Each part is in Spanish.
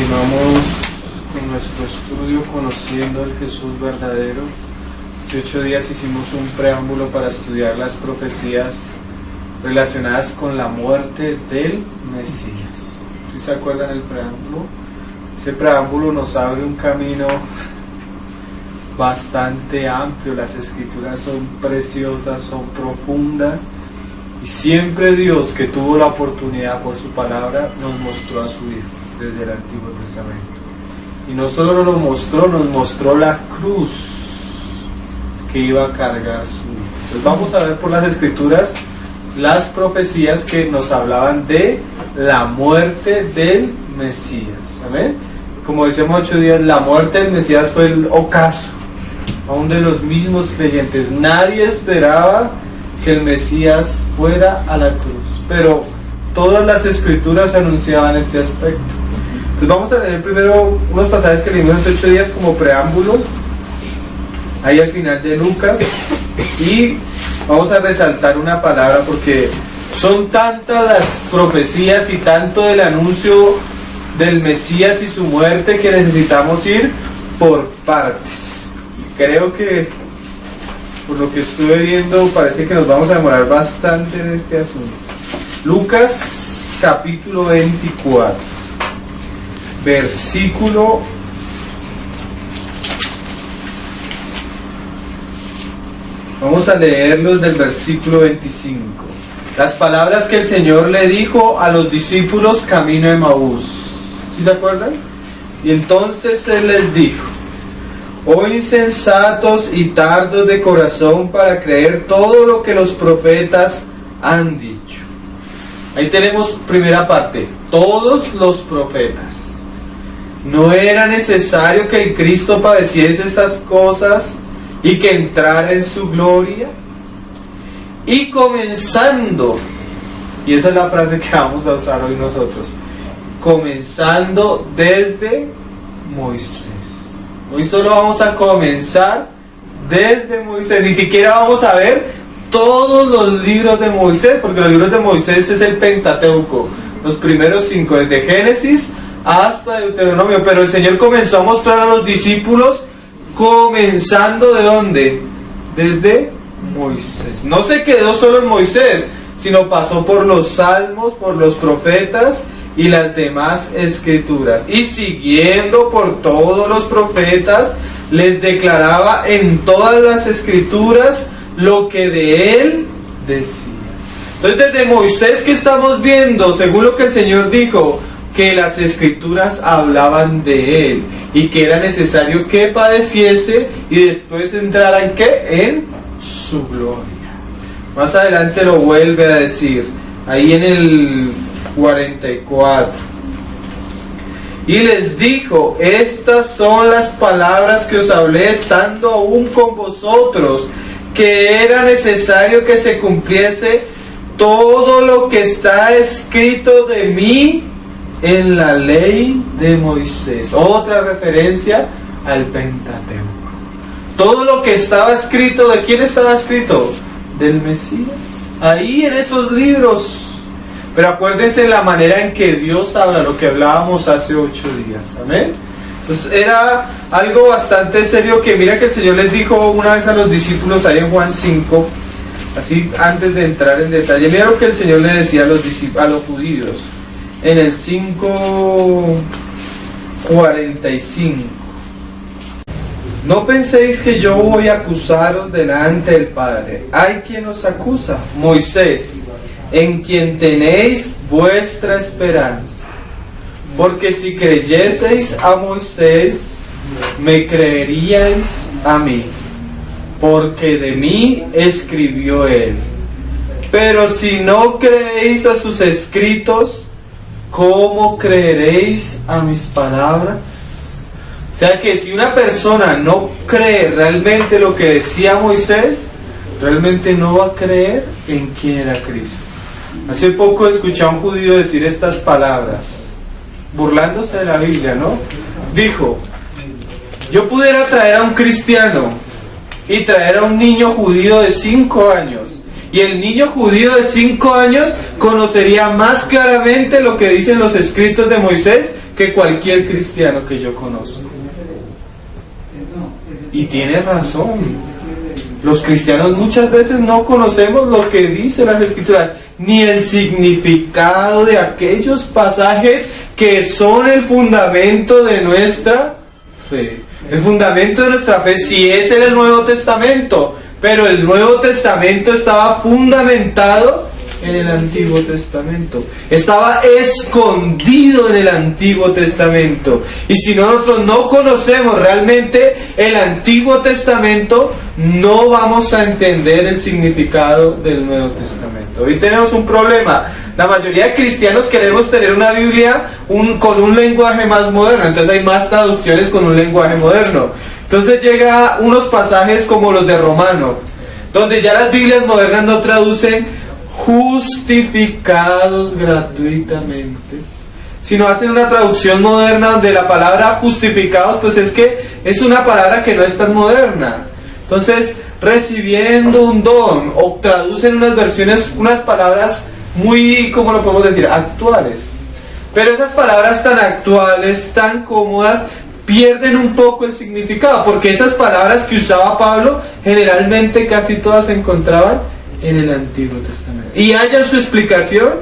Continuamos con nuestro estudio conociendo al Jesús verdadero. Hace 8 días hicimos un preámbulo para estudiar las profecías relacionadas con la muerte del Mesías. ¿Sí se acuerdan el preámbulo? Ese preámbulo nos abre un camino bastante amplio. Las escrituras son preciosas, son profundas, y siempre Dios, que tuvo la oportunidad por su palabra, nos mostró a su Hijo desde el Antiguo Testamento. Y no solo nos mostró la cruz que iba a cargar su Hijo. Entonces vamos a ver por las escrituras las profecías que nos hablaban de la muerte del Mesías. Amén. Como decíamos 8 días, la muerte del Mesías fue el ocaso aún de los mismos creyentes. Nadie esperaba que el Mesías fuera a la cruz, pero todas las escrituras anunciaban este aspecto. Entonces vamos a leer primero unos pasajes que leímos hace 8 días como preámbulo, ahí al final de Lucas, y vamos a resaltar una palabra porque son tantas las profecías y tanto el anuncio del Mesías y su muerte que necesitamos ir por partes. Creo que por lo que estuve viendo parece que nos vamos a demorar bastante en este asunto. Lucas capítulo 24, versículo 1. Vamos a leerlos del versículo 25. Las palabras que el Señor le dijo a los discípulos camino de Emaús. ¿Sí se acuerdan? Y entonces Él les dijo: oh insensatos y tardos de corazón para creer todo lo que los profetas han dicho. Ahí tenemos primera parte, todos los profetas. ¿No era necesario que el Cristo padeciese estas cosas y que entrara en su gloria? Y comenzando, y esa es la frase que vamos a usar hoy nosotros, comenzando desde Moisés. Hoy solo vamos a comenzar desde Moisés, ni siquiera vamos a ver todos los libros de Moisés, porque los libros de Moisés es el Pentateuco, los primeros 5, desde Génesis hasta Deuteronomio, pero el Señor comenzó a mostrar a los discípulos comenzando ¿de dónde? Desde Moisés. No se quedó solo en Moisés, sino pasó por los salmos, por los profetas y las demás escrituras, y siguiendo por todos los profetas les declaraba en todas las escrituras lo que de él decía. Entonces desde Moisés, que estamos viendo, según lo que el Señor dijo, que las escrituras hablaban de él y que era necesario que padeciese y después entrara en ¿qué? En su gloria. Más adelante lo vuelve a decir ahí en el 44. Y les dijo: estas son las palabras que os hablé estando aún con vosotros, que era necesario que se cumpliese todo lo que está escrito de mí en la ley de Moisés. Otra referencia al Pentateuco. Todo lo que estaba escrito, ¿de quién estaba escrito? Del Mesías. Ahí en esos libros. Pero acuérdense la manera en que Dios habla, lo que hablábamos hace 8 días. Amén. Entonces era algo bastante serio, que mira que el Señor les dijo una vez a los discípulos ahí en Juan 5, así antes de entrar en detalle. Mira lo que el Señor le decía a los judíos en el 5:45. No penséis que yo voy a acusaros delante del Padre. Hay quien os acusa, Moisés, en quien tenéis vuestra esperanza. Porque si creyeseis a Moisés, me creeríais a mí, porque de mí escribió él. Pero si no creéis a sus escritos, ¿cómo creeréis a mis palabras? O sea que si una persona no cree realmente lo que decía Moisés, realmente no va a creer en quién era Cristo. Hace poco escuché a un judío decir estas palabras, burlándose de la Biblia, ¿no? Dijo: yo pudiera traer a un cristiano y traer a un niño judío de 5 años, y el niño judío de 5 años conocería más claramente lo que dicen los escritos de Moisés que cualquier cristiano que yo conozco. Y tiene razón. Los cristianos muchas veces no conocemos lo que dicen las Escrituras, ni el significado de aquellos pasajes que son el fundamento de nuestra fe. El fundamento de nuestra fe sí es en el Nuevo Testamento, pero el Nuevo Testamento estaba fundamentado en el Antiguo Testamento. Estaba escondido en el Antiguo Testamento. Y si nosotros no conocemos realmente el Antiguo Testamento, no vamos a entender el significado del Nuevo Testamento. Hoy tenemos un problema. La mayoría de cristianos queremos tener una Biblia con un lenguaje más moderno. Entonces hay más traducciones con un lenguaje moderno. Entonces llega unos pasajes como los de Romano, donde ya las Biblias modernas no traducen justificados gratuitamente, sino hacen una traducción moderna donde la palabra justificados, pues es que es una palabra que no es tan moderna. Entonces, recibiendo un don, o traducen unas versiones, unas palabras muy, ¿cómo lo podemos decir?, actuales. Pero esas palabras tan actuales, tan cómodas, pierden un poco el significado, porque esas palabras que usaba Pablo, generalmente casi todas se encontraban en el Antiguo Testamento. Y haya su explicación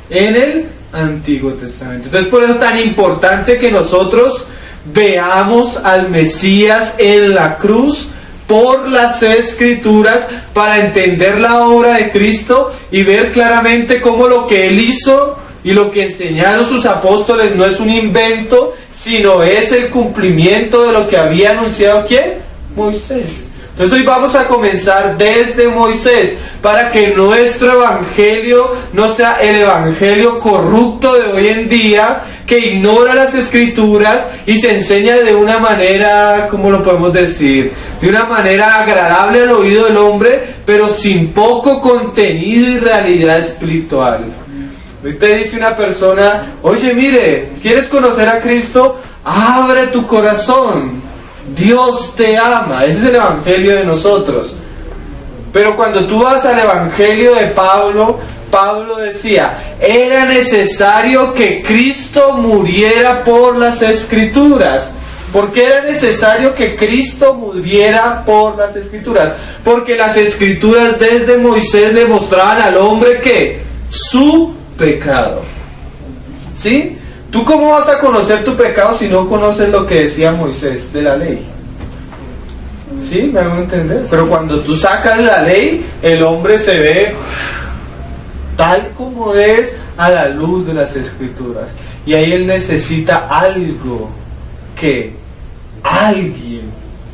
en el Antiguo Testamento. Entonces, por eso es tan importante que nosotros veamos al Mesías en la cruz por las Escrituras, para entender la obra de Cristo y ver claramente cómo lo que Él hizo y lo que enseñaron sus apóstoles no es un invento, sino es el cumplimiento de lo que había anunciado ¿quién? Moisés. Entonces hoy vamos a comenzar desde Moisés, para que nuestro evangelio no sea el evangelio corrupto de hoy en día, que ignora las Escrituras y se enseña de una manera, ¿cómo lo podemos decir?, de una manera agradable al oído del hombre, pero sin poco contenido y realidad espiritual. Hoy te dice una persona: oye, mire, ¿quieres conocer a Cristo? Abre tu corazón, Dios te ama. Ese es el evangelio de nosotros. Pero cuando tú vas al evangelio de Pablo, Pablo decía: era necesario que Cristo muriera por las Escrituras. ¿Por qué era necesario que Cristo muriera por las Escrituras? Porque las Escrituras desde Moisés le mostraban al hombre que su pecado. ¿Sí? ¿Tú cómo vas a conocer tu pecado si no conoces lo que decía Moisés de la ley? ¿Sí? ¿Me hago entender? Pero cuando tú sacas la ley, el hombre se ve tal como es a la luz de las Escrituras. Y ahí él necesita algo alguien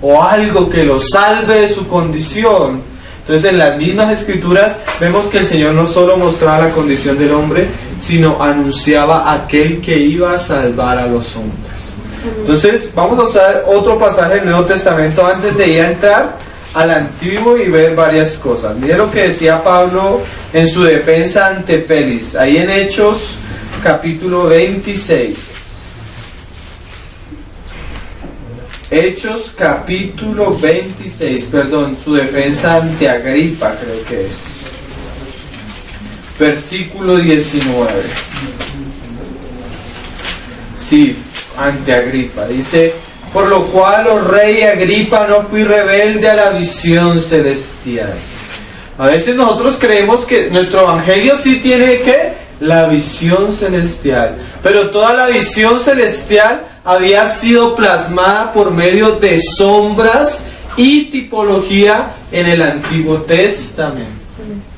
o algo que lo salve de su condición. Entonces en las mismas Escrituras vemos que el Señor no solo mostraba la condición del hombre, sino anunciaba a aquel que iba a salvar a los hombres. Entonces vamos a usar otro pasaje del Nuevo Testamento antes de ir a entrar al Antiguo y ver varias cosas. Mire lo que decía Pablo en su defensa ante Félix, ahí en Hechos capítulo 26. Hechos capítulo 26, perdón, su defensa ante Agripa, creo que es. Versículo 19. Sí, ante Agripa. Dice: por lo cual, oh rey Agripa, no fui rebelde a la visión celestial. A veces nosotros creemos que nuestro evangelio sí tiene la visión celestial, pero toda la visión celestial había sido plasmada por medio de sombras y tipología en el Antiguo Testamento.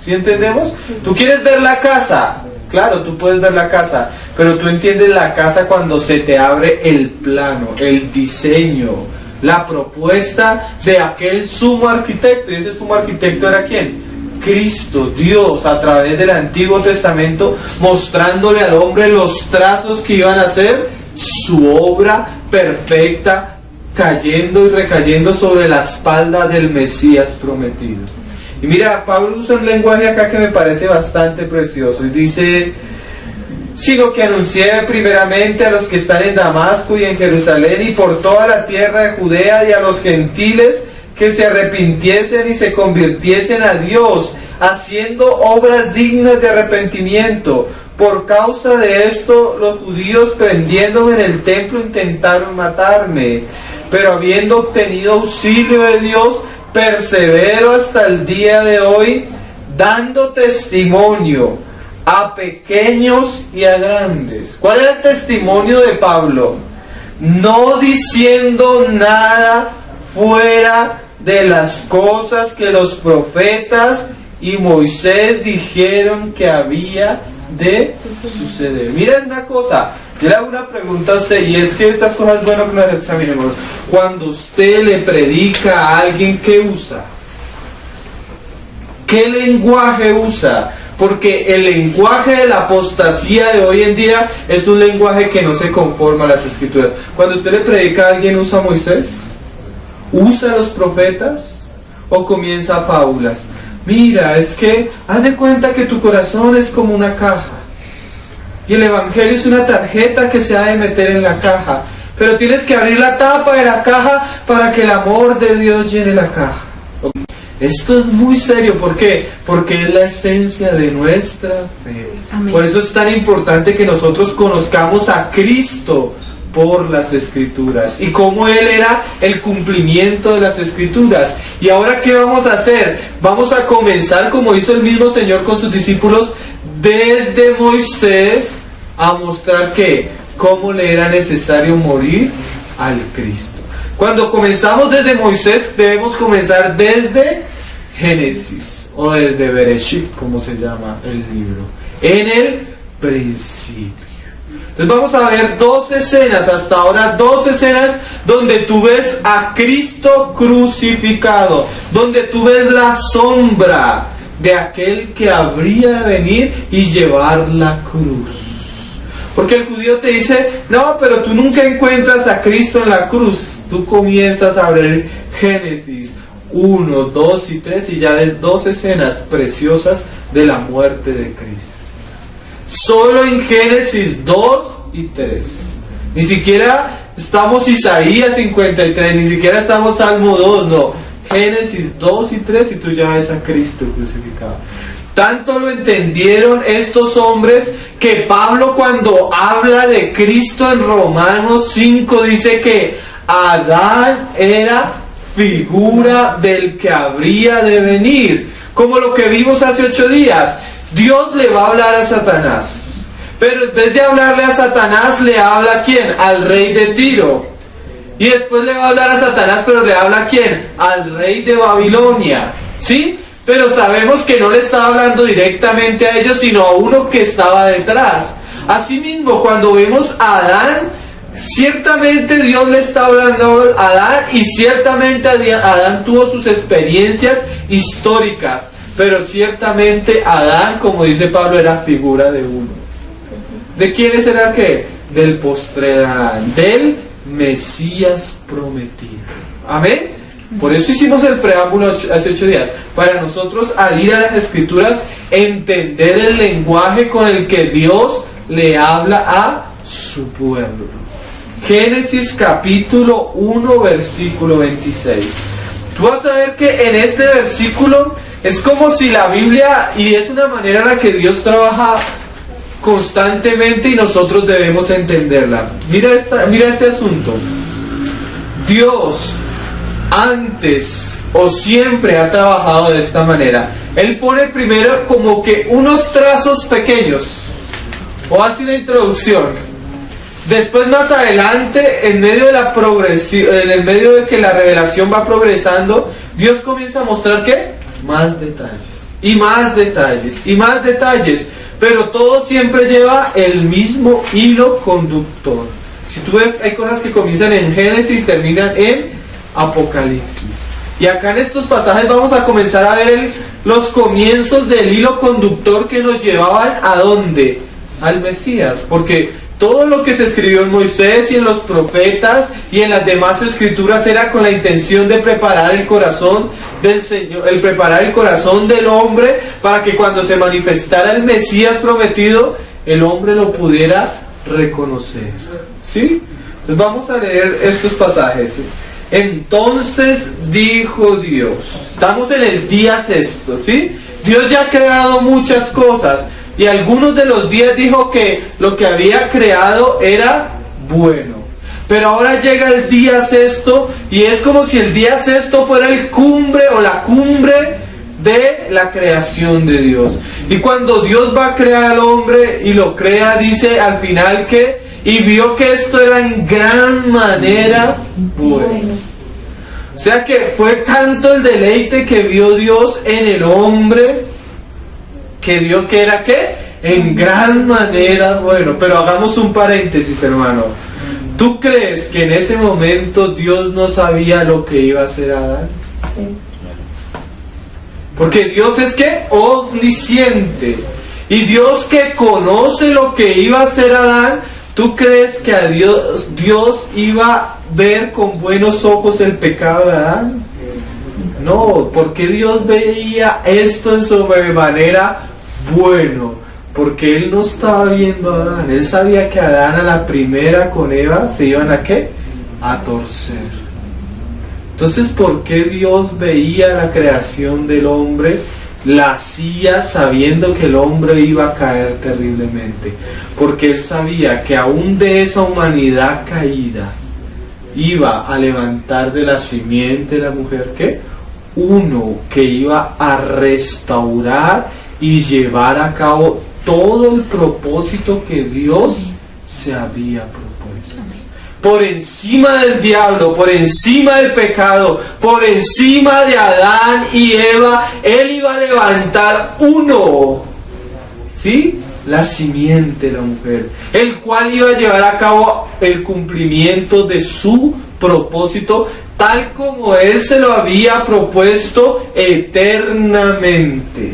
¿Sí entendemos? ¿Tú quieres ver la casa? Claro, tú puedes ver la casa, pero tú entiendes la casa cuando se te abre el plano, el diseño, la propuesta de aquel sumo arquitecto. Y ese sumo arquitecto era ¿quién? Cristo, Dios, a través del Antiguo Testamento, mostrándole al hombre los trazos que iban a hacer su obra perfecta, cayendo y recayendo sobre la espalda del Mesías prometido. Y mira, Pablo usa un lenguaje acá que me parece bastante precioso, y dice: sino que anuncié primeramente a los que están en Damasco y en Jerusalén y por toda la tierra de Judea, y a los gentiles que se arrepintiesen y se convirtiesen a Dios, haciendo obras dignas de arrepentimiento, Por causa de esto, los judíos prendiéndome en el templo intentaron matarme, pero habiendo obtenido auxilio de Dios, persevero hasta el día de hoy, dando testimonio a pequeños y a grandes. ¿Cuál era el testimonio de Pablo? No diciendo nada fuera de las cosas que los profetas y Moisés dijeron que había de suceder. Miren una cosa, yo le hago una pregunta a usted, y es que estas cosas es bueno que nos examinemos. Cuando usted le predica a alguien, ¿qué usa? ¿Qué lenguaje usa? Porque el lenguaje de la apostasía de hoy en día es un lenguaje que no se conforma a las escrituras. Cuando usted le predica a alguien, ¿usa a Moisés? ¿Usa a los profetas? ¿O comienza fábulas? Mira, es que haz de cuenta que tu corazón es como una caja. Y el evangelio es una tarjeta que se ha de meter en la caja. Pero tienes que abrir la tapa de la caja para que el amor de Dios llene la caja. Esto es muy serio. ¿Por qué? Porque es la esencia de nuestra fe. Amén. Por eso es tan importante que nosotros conozcamos a Cristo por las Escrituras y cómo Él era el cumplimiento de las Escrituras. Y ahora, ¿qué vamos a hacer? Vamos a comenzar, como hizo el mismo Señor con sus discípulos, desde Moisés, a mostrar que cómo le era necesario morir al Cristo. Cuando comenzamos desde Moisés, debemos comenzar desde Génesis, o desde Bereshit, como se llama el libro, en el principio. Entonces vamos a ver dos escenas, hasta ahora dos escenas donde tú ves a Cristo crucificado, donde tú ves la sombra de aquel que habría de venir y llevar la cruz. Porque el judío te dice, no, pero tú nunca encuentras a Cristo en la cruz. Tú comienzas a ver Génesis 1, 2 y 3 y ya ves dos escenas preciosas de la muerte de Cristo. Solo en Génesis 2 y 3. Ni siquiera estamos Isaías 53, ni siquiera estamos Salmo 2, no. Génesis 2 y 3 y tú ya ves a Cristo crucificado. Tanto lo entendieron estos hombres que Pablo, cuando habla de Cristo en Romanos 5, dice que Adán era figura del que habría de venir. Como lo que vimos hace 8 días. Dios le va a hablar a Satanás, pero en vez de hablarle a Satanás, le habla ¿a quién? Al rey de Tiro. Y después le va a hablar a Satanás, pero le habla ¿a quién? Al rey de Babilonia. ¿Sí? Pero sabemos que no le estaba hablando directamente a ellos, sino a uno que estaba detrás. Asimismo, cuando vemos a Adán, ciertamente Dios le está hablando a Adán, y ciertamente Adán tuvo sus experiencias históricas. Pero ciertamente Adán, como dice Pablo, era figura de uno. ¿De quiénes era qué? Del postrer Adán, del Mesías prometido. Amén. Por eso hicimos el preámbulo hace 8 días. Para nosotros, al ir a las Escrituras, entender el lenguaje con el que Dios le habla a su pueblo. Génesis capítulo 1, versículo 26. Tú vas a ver que en este versículo es como si la Biblia, y es una manera en la que Dios trabaja constantemente y nosotros debemos entenderla. Mira este asunto. Dios antes o siempre ha trabajado de esta manera. Él pone primero como que unos trazos pequeños, o hace una introducción. Después, más adelante, en medio de la progresión, en el medio de que la revelación va progresando, Dios comienza a mostrar ¿qué? Más detalles, y más detalles, y más detalles, pero todo siempre lleva el mismo hilo conductor. Si tú ves, hay cosas que comienzan en Génesis y terminan en Apocalipsis. Y acá en estos pasajes vamos a comenzar a ver los comienzos del hilo conductor que nos llevaban ¿a dónde? Al Mesías, porque todo lo que se escribió en Moisés y en los profetas y en las demás escrituras era con la intención de preparar el corazón del Señor, preparar el corazón del hombre para que cuando se manifestara el Mesías prometido, el hombre lo pudiera reconocer. ¿Sí? Entonces vamos a leer estos pasajes. Entonces dijo Dios. Estamos en el día sexto, ¿sí? Dios ya ha creado muchas cosas, y algunos de los días dijo que lo que había creado era bueno. Pero ahora llega el día sexto y es como si el día sexto fuera el cumbre o la cumbre de la creación de Dios. Y cuando Dios va a crear al hombre y lo crea, dice al final que, y vio que esto era en gran manera bueno. O sea que fue tanto el deleite que vio Dios en el hombre, que vio que era ¿qué? En gran manera bueno. Pero hagamos un paréntesis, hermano. ¿Tú crees que en ese momento Dios no sabía lo que iba a hacer Adán? Sí. Porque Dios es ¿qué? Omnisciente. Y Dios que conoce lo que iba a hacer Adán, ¿tú crees que a Dios iba a ver con buenos ojos el pecado de Adán? No, porque Dios veía esto en sobremanera bueno. Porque Él no estaba viendo a Adán. Él sabía que Adán a la primera con Eva se iban a ¿qué? A torcer. Entonces, ¿por qué Dios veía la creación del hombre? La hacía sabiendo que el hombre iba a caer terriblemente. Porque Él sabía que aún de esa humanidad caída iba a levantar de la simiente de la mujer ¿qué? Uno que iba a restaurar y llevar a cabo todo el propósito que Dios se había propuesto. Por encima del diablo, por encima del pecado, por encima de Adán y Eva, Él iba a levantar uno, ¿sí? La simiente de la mujer, el cual iba a llevar a cabo el cumplimiento de su propósito, tal como Él se lo había propuesto eternamente.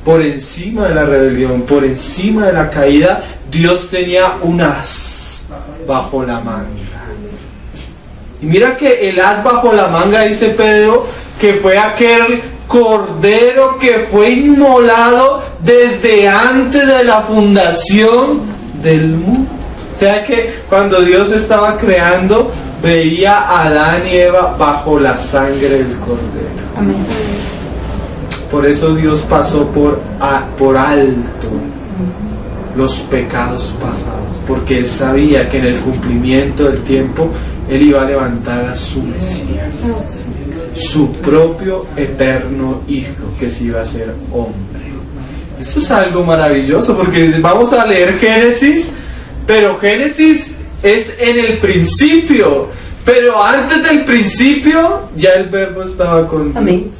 Por encima de la rebelión, por encima de la caída, Dios tenía un as bajo la manga. Y mira que el as bajo la manga, dice Pedro, que fue aquel cordero que fue inmolado desde antes de la fundación del mundo. O sea que cuando Dios estaba creando, veía a Adán y Eva bajo la sangre del cordero. Amén. Por eso Dios pasó por alto los pecados pasados, porque Él sabía que en el cumplimiento del tiempo Él iba a levantar a su Mesías, su propio eterno Hijo, que se iba a hacer hombre. Eso es algo maravilloso, porque vamos a leer Génesis, pero Génesis es en el principio, pero antes del principio ya el Verbo estaba con Dios. Amén.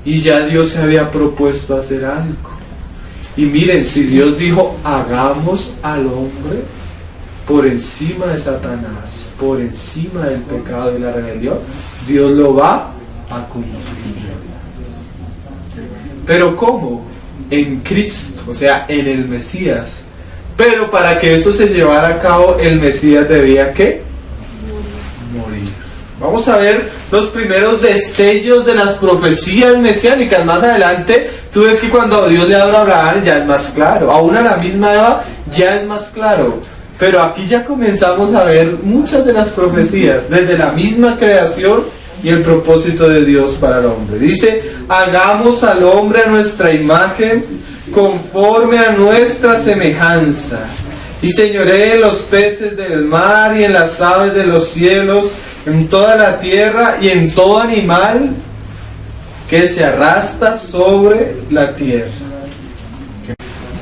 Y ya Dios se había propuesto hacer algo. Y miren, si Dios dijo, hagamos al hombre por encima de Satanás, por encima del pecado y la rebelión, Dios lo va a cumplir. ¿Pero cómo? En Cristo, o sea, en el Mesías. Pero para que eso se llevara a cabo, el Mesías debía ¿qué? Morir. Vamos a ver los primeros destellos de las profecías mesiánicas. Más adelante, tú ves que cuando Dios le habla a Abraham ya es más claro. Aún a la misma Eva ya es más claro. Pero aquí ya comenzamos a ver muchas de las profecías, desde la misma creación y el propósito de Dios para el hombre. Dice, hagamos al hombre a nuestra imagen, conforme a nuestra semejanza. Y señoree en los peces del mar y en las aves de los cielos, en toda la tierra y en todo animal que se arrastra sobre la tierra.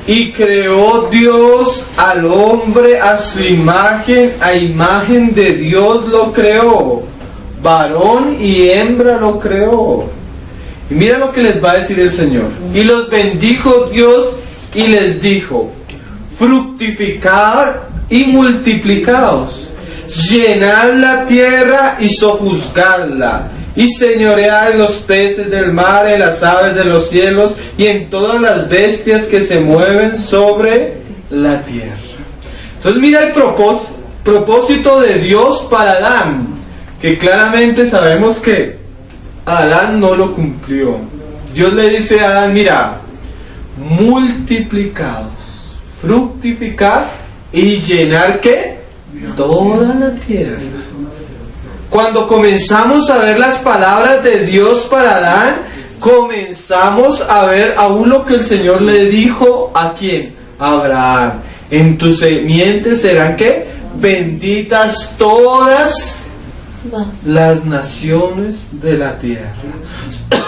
Y creó Dios al hombre a su imagen, a imagen de Dios lo creó, varón y hembra lo creó. Y mira lo que les va a decir el Señor. Y los bendijo Dios y les dijo, fructificad y multiplicaos, llenad la tierra y sojuzgadla, y señoread en los peces del mar, en las aves de los cielos, y en todas las bestias que se mueven sobre la tierra. Entonces mira el propósito de Dios para Adán, que claramente sabemos que Adán no lo cumplió. Dios le dice a Adán, mira, multiplicaos, fructificad y llenar ¿qué? Toda la tierra. Cuando comenzamos a ver las palabras de Dios para Adán, comenzamos a ver aún lo que el Señor le dijo ¿a quién? A Abraham. En tu simiente serán ¿qué? Benditas todas las naciones de la tierra.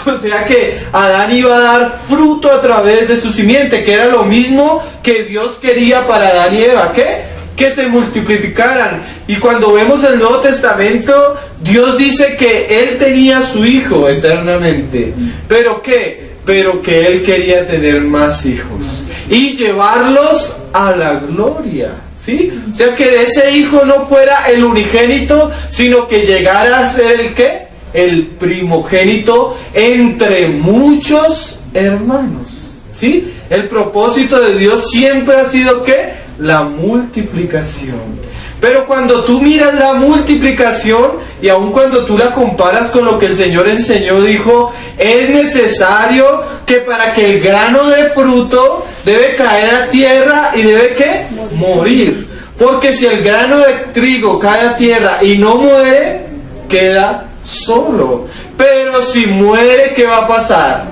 O sea que Adán iba a dar fruto a través de su simiente, que era lo mismo que Dios quería para Adán y Eva. ¿Qué? Que se multiplicaran. Y cuando vemos el Nuevo Testamento, Dios dice que Él tenía a su hijo eternamente. ¿Pero qué? Pero que Él quería tener más hijos y llevarlos a la gloria. ¿Sí? O sea que de ese hijo no fuera el unigénito, sino que llegara a ser el ¿qué? El primogénito entre muchos hermanos. ¿Sí? El propósito de Dios siempre ha sido ¿qué? La multiplicación. Pero cuando tú miras la multiplicación y aun cuando tú la comparas con lo que el Señor enseñó, dijo, es necesario que para que el grano de fruto debe caer a tierra y debe ¿qué? Morir. Porque si el grano de trigo cae a tierra y no muere, queda solo. Pero si muere, ¿qué va a pasar?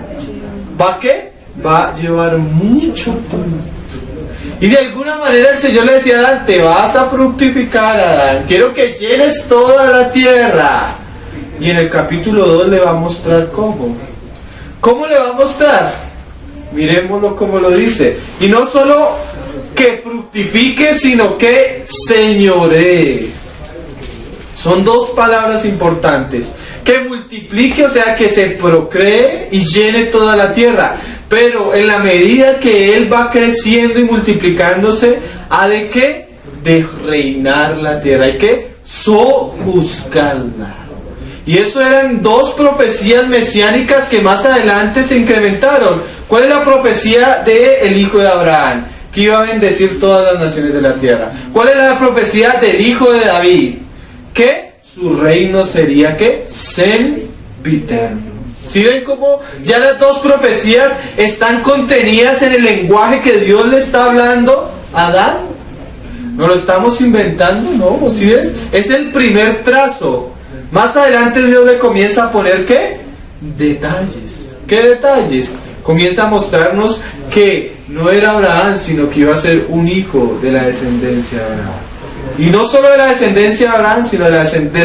¿Va a qué? Va a llevar mucho fruto. Y de alguna manera el Señor le decía a Adán, te vas a fructificar, Adán, quiero que llenes toda la tierra. Y en el capítulo 2 le va a mostrar cómo. ¿Cómo le va a mostrar? Miremoslo como lo dice. Y no solo que fructifique, sino que señoree. Son dos palabras importantes. Que multiplique, o sea, que se procree y llene toda la tierra. Pero en la medida que Él va creciendo y multiplicándose, ¿ha de qué? De reinar la tierra. Hay que sojuzgarla. Y eso eran dos profecías mesiánicas que más adelante se incrementaron. ¿Cuál es la profecía del hijo de Abraham? Que iba a bendecir todas las naciones de la tierra. ¿Cuál es la profecía del hijo de David? Que su reino sería ¿qué? Sempiterno. ¿Sí ven cómo ya las dos profecías están contenidas en el lenguaje que Dios le está hablando a Adán? ¿No lo estamos inventando? No, ¿sí ves? Es el primer trazo. Más adelante Dios le comienza a poner ¿qué? Detalles. ¿Qué detalles? Comienza a mostrarnos que no era Abraham, sino que iba a ser un hijo de la descendencia de Abraham. Y no solo de la descendencia de Abraham, sino de la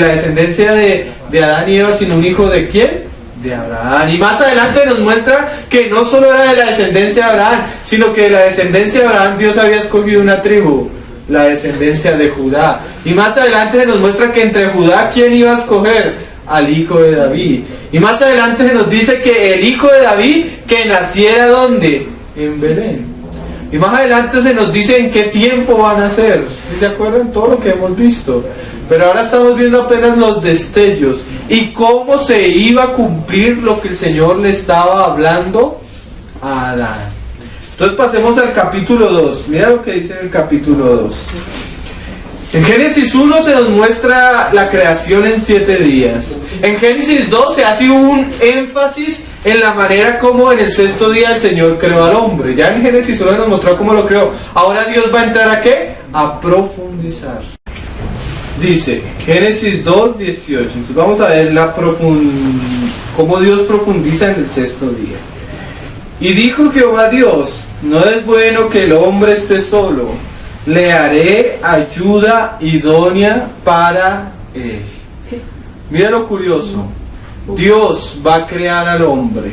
descendencia de Adán y Eva, sino un hijo de ¿quién? De Abraham. Y más adelante nos muestra que no solo era de la descendencia de Abraham, sino que de la descendencia de Abraham Dios había escogido una tribu, la descendencia de Judá. Y más adelante se nos muestra que entre Judá, ¿quién iba a escoger? Al hijo de David. Y más adelante se nos dice que el hijo de David que naciera ¿dónde? En Belén. Y más adelante se nos dice en qué tiempo van a ser. ¿Sí se acuerdan? Todo lo que hemos visto. Pero ahora estamos viendo apenas los destellos y cómo se iba a cumplir lo que el Señor le estaba hablando a Adán. Entonces pasemos al capítulo 2. Mira lo que dice en el capítulo 2. En Génesis 1 se nos muestra la creación en 7 días. En Génesis 2 se hace un énfasis en la manera como en el 6º día el Señor creó al hombre. Ya en Génesis 1 nos mostró cómo lo creó. Ahora Dios va a entrar ¿a qué? A profundizar. Dice Génesis 2, 18. Entonces vamos a ver cómo Dios profundiza en el 6º día. Y dijo Jehová Dios, no es bueno que el hombre esté solo, le haré ayuda idónea para él. Mira lo curioso. Dios va a crear al hombre,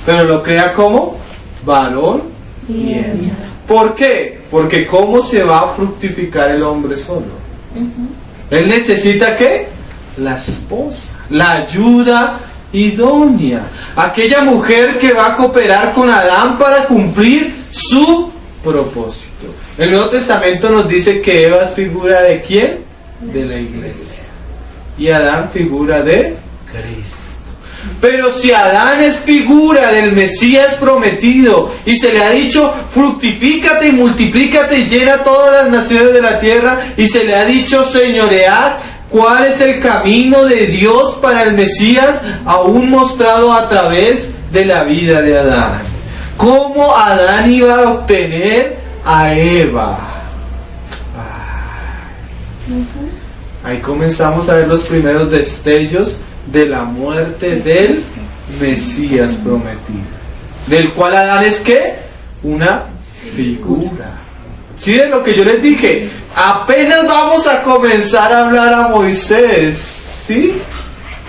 pero lo crea como varón y hembra. ¿Por qué? Porque ¿cómo se va a fructificar el hombre solo? Él necesita ¿qué? La esposa, la ayuda idónea, aquella mujer que va a cooperar con Adán para cumplir su propósito. El Nuevo Testamento nos dice que Eva es figura ¿de quién? De la iglesia. Y Adán figura de Cristo. Pero si Adán es figura del Mesías prometido y se le ha dicho fructifícate y multiplícate y llena todas las naciones de la tierra, y se le ha dicho señorear, ¿cuál es el camino de Dios para el Mesías aún mostrado a través de la vida de Adán? ¿Cómo Adán iba a obtener a Eva? Ahí comenzamos a ver los primeros destellos de la muerte del Mesías prometido, del cual Adán es ¿qué? Una figura. ¿Sí? De lo que yo les dije, apenas vamos a comenzar a hablar a Moisés, ¿sí?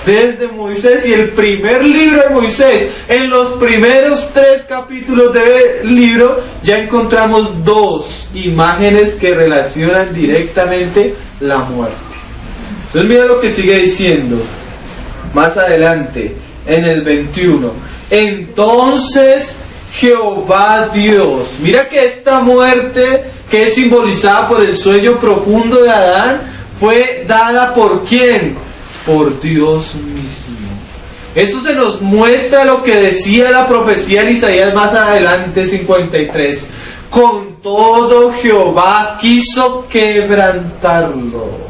Desde Moisés, y el primer libro de Moisés, en los primeros 3 capítulos del libro, ya encontramos 2 imágenes que relacionan directamente la muerte. Entonces mira lo que sigue diciendo más adelante, en el 21. Entonces Jehová Dios, mira que esta muerte, que es simbolizada por el sueño profundo de Adán, fue dada ¿por quién? Por Dios mismo. Eso se nos muestra lo que decía la profecía en Isaías más adelante, 53. Con todo Jehová quiso quebrantarlo.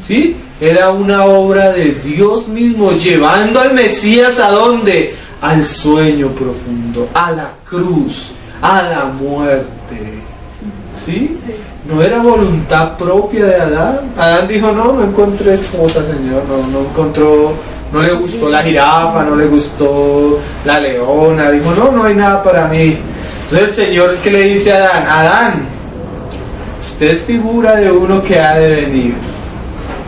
¿Sí? Era una obra de Dios mismo, llevando al Mesías ¿a dónde? Al sueño profundo, a la cruz, a la muerte. ¿Sí? No era voluntad propia de Adán. Adán dijo, no encontré esposa, Señor, no encontró, no le gustó la jirafa, no le gustó la leona, dijo, no hay nada para mí. Entonces el Señor, ¿qué le dice a Adán? Adán, usted es figura de uno que ha de venir.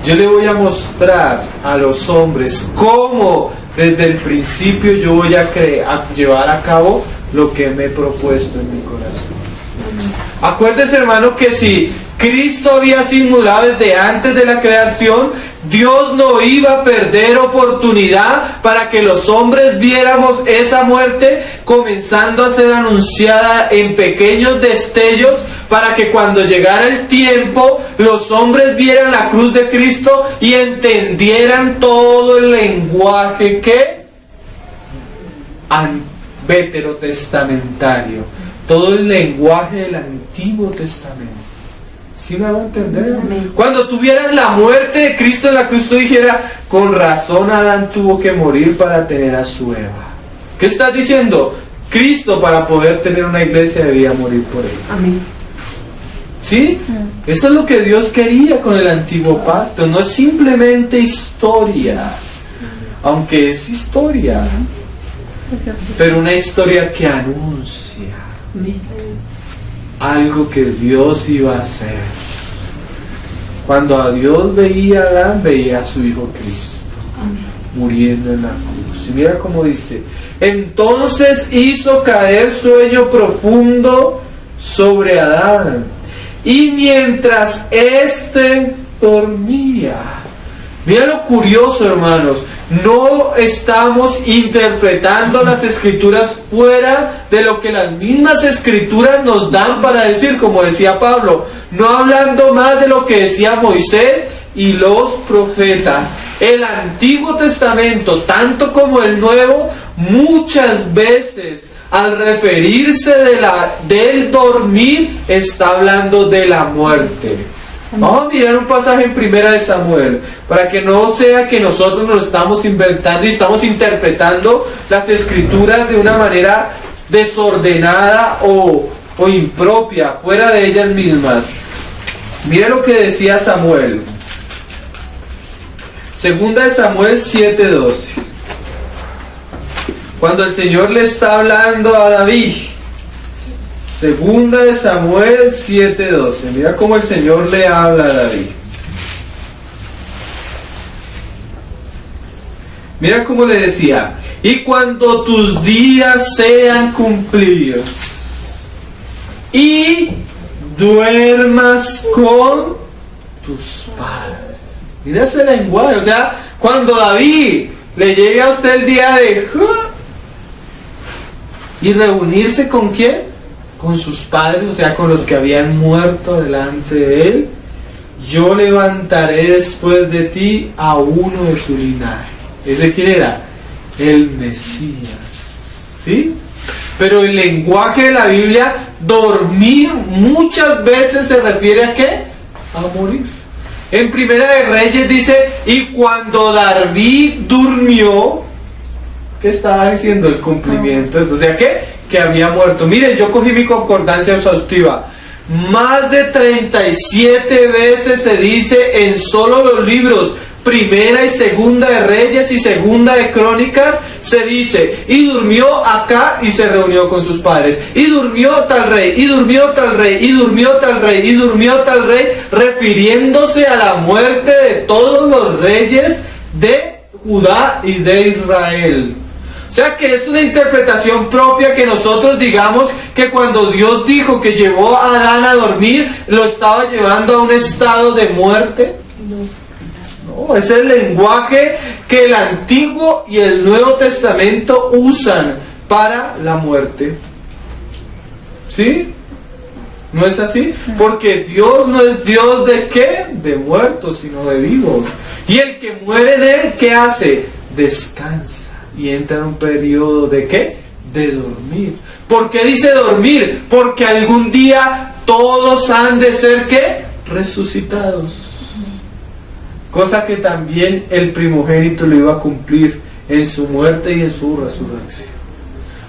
Yo le voy a mostrar a los hombres cómo desde el principio yo voy a llevar a cabo lo que me he propuesto en mi corazón. Acuérdese, hermano, que si Cristo había simulado desde antes de la creación, Dios no iba a perder oportunidad para que los hombres viéramos esa muerte comenzando a ser anunciada en pequeños destellos, para que cuando llegara el tiempo los hombres vieran la cruz de Cristo y entendieran todo el lenguaje que veterotestamentario, todo el lenguaje del Antiguo Testamento. ¿Sí me va a entender? Cuando tuvieras la muerte de Cristo en la cruz, tú dijeras, con razón Adán tuvo que morir para tener a su Eva. ¿Qué estás diciendo? Cristo, para poder tener una iglesia, debía morir por él. Amén. ¿Sí? Eso es lo que Dios quería con el antiguo pacto. No es simplemente historia, aunque es historia, pero una historia que anuncia algo que Dios iba a hacer. Cuando a Dios veía a Adán, veía a su Hijo Cristo muriendo en la cruz. Y mira cómo dice: entonces hizo caer sueño profundo sobre Adán, y mientras éste dormía. Mira lo curioso, hermanos. No estamos interpretando las escrituras fuera de lo que las mismas escrituras nos dan para decir, como decía Pablo, no hablando más de lo que decía Moisés y los profetas. El Antiguo Testamento, tanto como el Nuevo, muchas veces al referirse del dormir, está hablando de la muerte. Vamos a mirar un pasaje en Primera de Samuel, para que no sea que nosotros nos estamos inventando y estamos interpretando las escrituras de una manera desordenada o impropia, fuera de ellas mismas. Mira lo que decía Samuel. Segunda de Samuel 7:12. Cuando el Señor le está hablando a David. Segunda de Samuel 7:12. Mira cómo el Señor le habla a David. Mira cómo le decía: y cuando tus días sean cumplidos y duermas con tus padres. Mira ese lenguaje. O sea, cuando David le llegue a usted el día de y reunirse con ¿quién? Con sus padres, o sea, con los que habían muerto delante de él. Yo levantaré después de ti a uno de tu linaje. ¿Ese quién era? El Mesías. ¿Sí? Pero el lenguaje de la Biblia, dormir, muchas veces se refiere a ¿qué? A morir. En Primera de Reyes dice: y cuando David durmió, ¿qué estaba diciendo? El cumplimiento. O sea, ¿qué? Que había muerto. Miren, yo cogí mi concordancia exhaustiva. Más de 37 veces se dice en solo los libros Primera y Segunda de Reyes y Segunda de Crónicas, se dice, y durmió acá y se reunió con sus padres, y durmió tal rey, y durmió tal rey, y durmió tal rey, y durmió tal rey, refiriéndose a la muerte de todos los reyes de Judá y de Israel. O sea que es una interpretación propia que nosotros digamos que cuando Dios dijo que llevó a Adán a dormir, lo estaba llevando a un estado de muerte. No, es el lenguaje que el Antiguo y el Nuevo Testamento usan para la muerte. ¿Sí? ¿No es así? Porque Dios no es Dios de ¿qué? De muertos, sino de vivos. Y el que muere en él, ¿qué hace? Descansa. Y entra en un periodo de ¿qué? De dormir. ¿Por qué dice dormir? Porque algún día todos han de ser ¿qué? Resucitados. Cosa que también el primogénito lo iba a cumplir en su muerte y en su resurrección.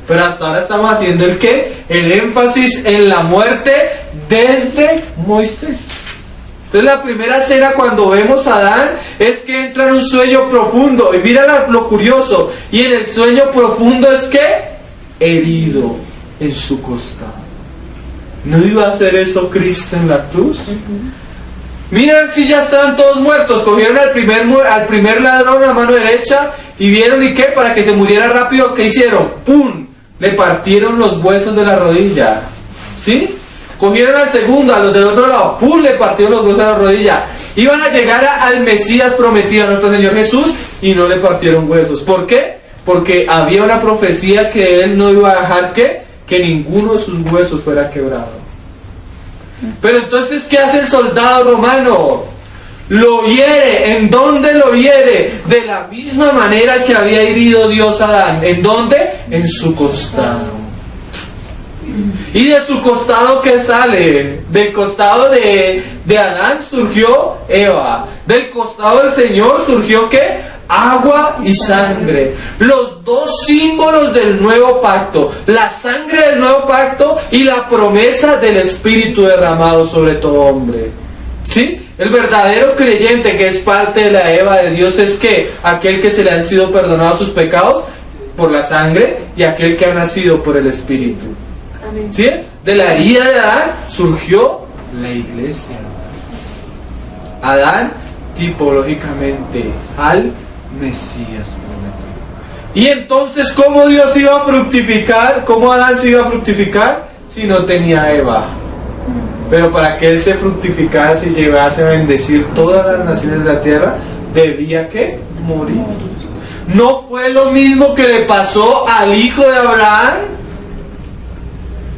Pero hasta ahora estamos haciendo el ¿qué? El énfasis en la muerte desde Moisés. Entonces la primera escena cuando vemos a Adán es que entra en un sueño profundo. Y mira lo curioso. Y en el sueño profundo es que herido en su costado. ¿No iba a hacer eso Cristo en la cruz? Miren si ya estaban todos muertos. Cogieron al primer ladrón a mano derecha y vieron y qué, para que se muriera rápido, ¿qué hicieron? ¡Pum! Le partieron los huesos de la rodilla. ¿Sí? Cogieron al segundo, a los del otro lado, ¡pum!, le partieron los huesos de la rodilla. Iban a llegar al Mesías prometido, a nuestro Señor Jesús, y no le partieron huesos. ¿Por qué? Porque había una profecía que Él no iba a dejar que ninguno de sus huesos fuera quebrado. Pero entonces, ¿qué hace el soldado romano? Lo hiere. ¿En dónde lo hiere? De la misma manera que había herido Dios a Adán. ¿En dónde? En su costado. ¿Y de su costado qué sale? Del costado de Adán surgió Eva. Del costado del Señor surgió ¿qué? Agua y sangre. Los dos símbolos del nuevo pacto. La sangre del nuevo pacto y la promesa del Espíritu derramado sobre todo hombre. ¿Sí? El verdadero creyente que es parte de la Eva de Dios es que aquel que se le han sido perdonados sus pecados por la sangre y aquel que ha nacido por el Espíritu. ¿Sí? De la herida de Adán surgió la iglesia. Adán tipológicamente al Mesías prometido. Y entonces, ¿cómo Dios iba a fructificar? ¿Cómo Adán se iba a fructificar si no tenía Eva? Pero para que él se fructificase y llegase a bendecir todas las naciones de la tierra, debía ¿qué? Morir. ¿No fue lo mismo que le pasó al hijo de Abraham?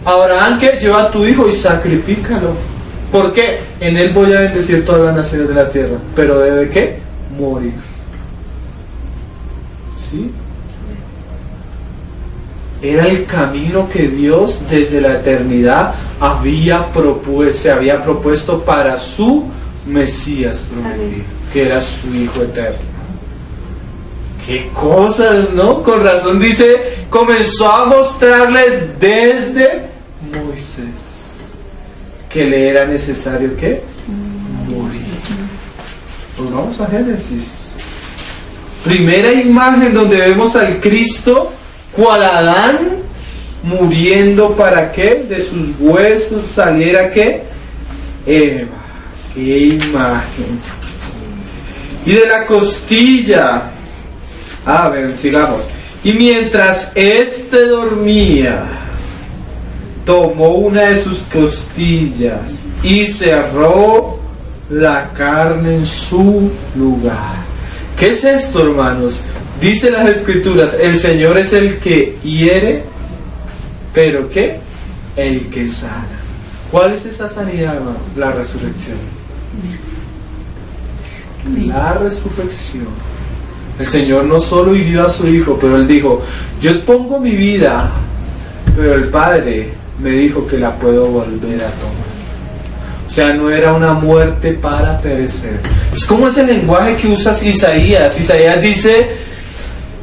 Abraham, que lleva a tu hijo y sacrifícalo. ¿Por qué? En él voy a bendecir todas las naciones de la tierra. Pero debe ¿qué? Morir. ¿Sí? Era el camino que Dios desde la eternidad se había propuesto para su Mesías prometido, que era su Hijo eterno. ¡Qué cosas!, ¿no? Con razón dice, comenzó a mostrarles desde Moisés que le era necesario ¿qué? Morir. Pues vamos a Génesis. Primera imagen donde vemos al Cristo cual Adán muriendo para ¿qué? De sus huesos saliera ¿qué? Eva. ¡Qué imagen! Y de la costilla. A ver, sigamos. Y mientras éste dormía, tomó una de sus costillas y cerró la carne en su lugar. ¿Qué es esto, hermanos? Dice las Escrituras, el Señor es el que hiere, pero ¿qué? El que sana. ¿Cuál es esa sanidad, hermano? La resurrección. La resurrección. El Señor no solo hirió a su Hijo, pero Él dijo, yo pongo mi vida, pero el Padre me dijo que la puedo volver a tomar. O sea, no era una muerte para perecer. Es como ese lenguaje que usa Isaías. Isaías dice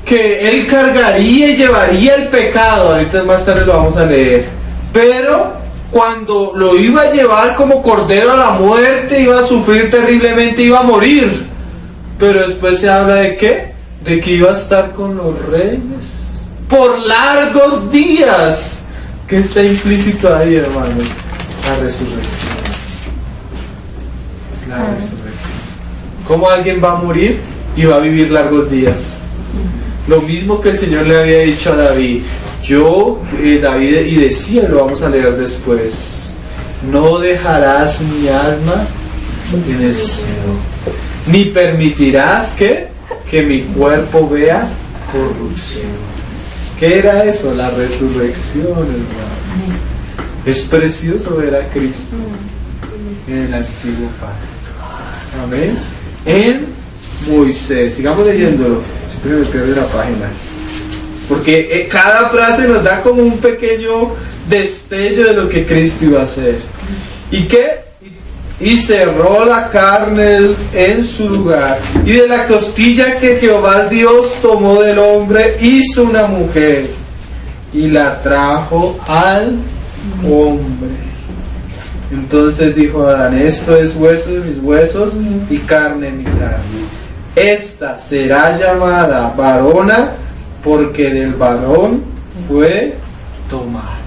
que Él cargaría y llevaría el pecado. Ahorita más tarde lo vamos a leer. Pero cuando lo iba a llevar como cordero a la muerte, iba a sufrir terriblemente, iba a morir. pero después se habla de ¿qué? De que iba a estar con los reyes por largos días. ¿Qué está implícito ahí, hermanos? La resurrección. La resurrección. ¿Cómo alguien va a morir y va a vivir largos días? Lo mismo que el Señor le había dicho a David. David, y decía, lo vamos a leer después, no dejarás mi alma en el seno, ni permitirás que mi cuerpo vea corrupción. ¿Qué era eso? La resurrección, hermanos. Es precioso ver a Cristo en el antiguo pacto. Amén. En Moisés, sigamos leyéndolo. Siempre me pierdo la página, porque cada frase nos da como un pequeño destello de lo que Cristo iba a hacer. ¿Y qué? Y cerró la carne en su lugar, y de la costilla que Jehová Dios tomó del hombre hizo una mujer y la trajo al hombre. Entonces dijo Adán, esto es hueso de mis huesos y carne de mi carne. Esta será llamada varona, porque del varón fue tomada.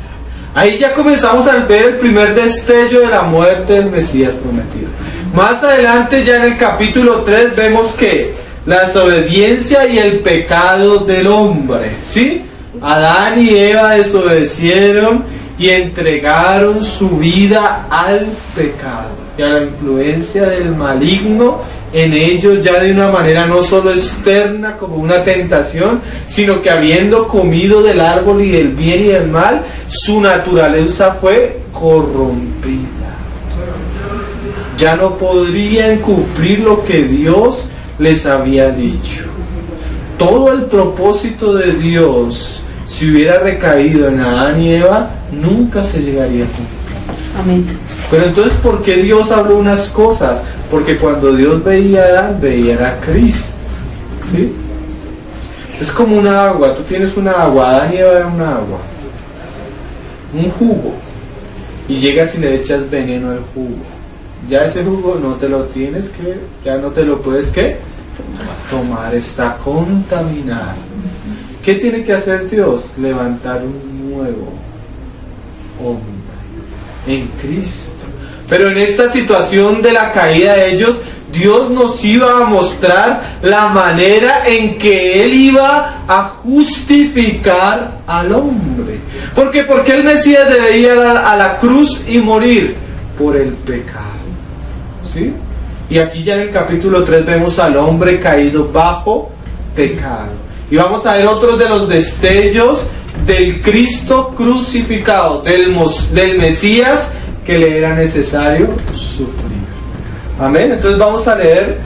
Ahí ya comenzamos a ver el primer destello de la muerte del Mesías prometido. Más adelante, ya en el capítulo 3, vemos que la desobediencia y el pecado del hombre, ¿sí? Adán y Eva desobedecieron y entregaron su vida al pecado y a la influencia del maligno en ellos, ya de una manera no solo externa como una tentación, sino que habiendo comido del árbol y del bien y del mal, su naturaleza fue corrompida. Ya no podrían cumplir lo que Dios les había dicho. Todo el propósito de Dios, si hubiera recaído en Adán y Eva, nunca se llegaría a cumplir. Amén. Pero entonces, ¿por qué Dios habló unas cosas? Porque cuando Dios veía a Adán, veía a Cristo, ¿sí? Es como una agua. Tú tienes una agua, Adán y Eva era una agua, un jugo, y llegas y le echas veneno al jugo. Ya ese jugo no te lo tienes que, ya no te lo puedes ¿qué? Tomar, está contaminado. ¿Qué tiene que hacer Dios? Levantar un nuevo hombre en Cristo. Pero en esta situación de la caída de ellos, Dios nos iba a mostrar la manera en que Él iba a justificar al hombre. ¿Por qué el Mesías debía ir a la cruz y morir? Por el pecado, ¿sí? Y aquí ya en el capítulo 3 vemos al hombre caído bajo pecado. Y vamos a ver otros de los destellos del Cristo crucificado, del Mesías que le era necesario sufrir. Amén. Entonces vamos a leer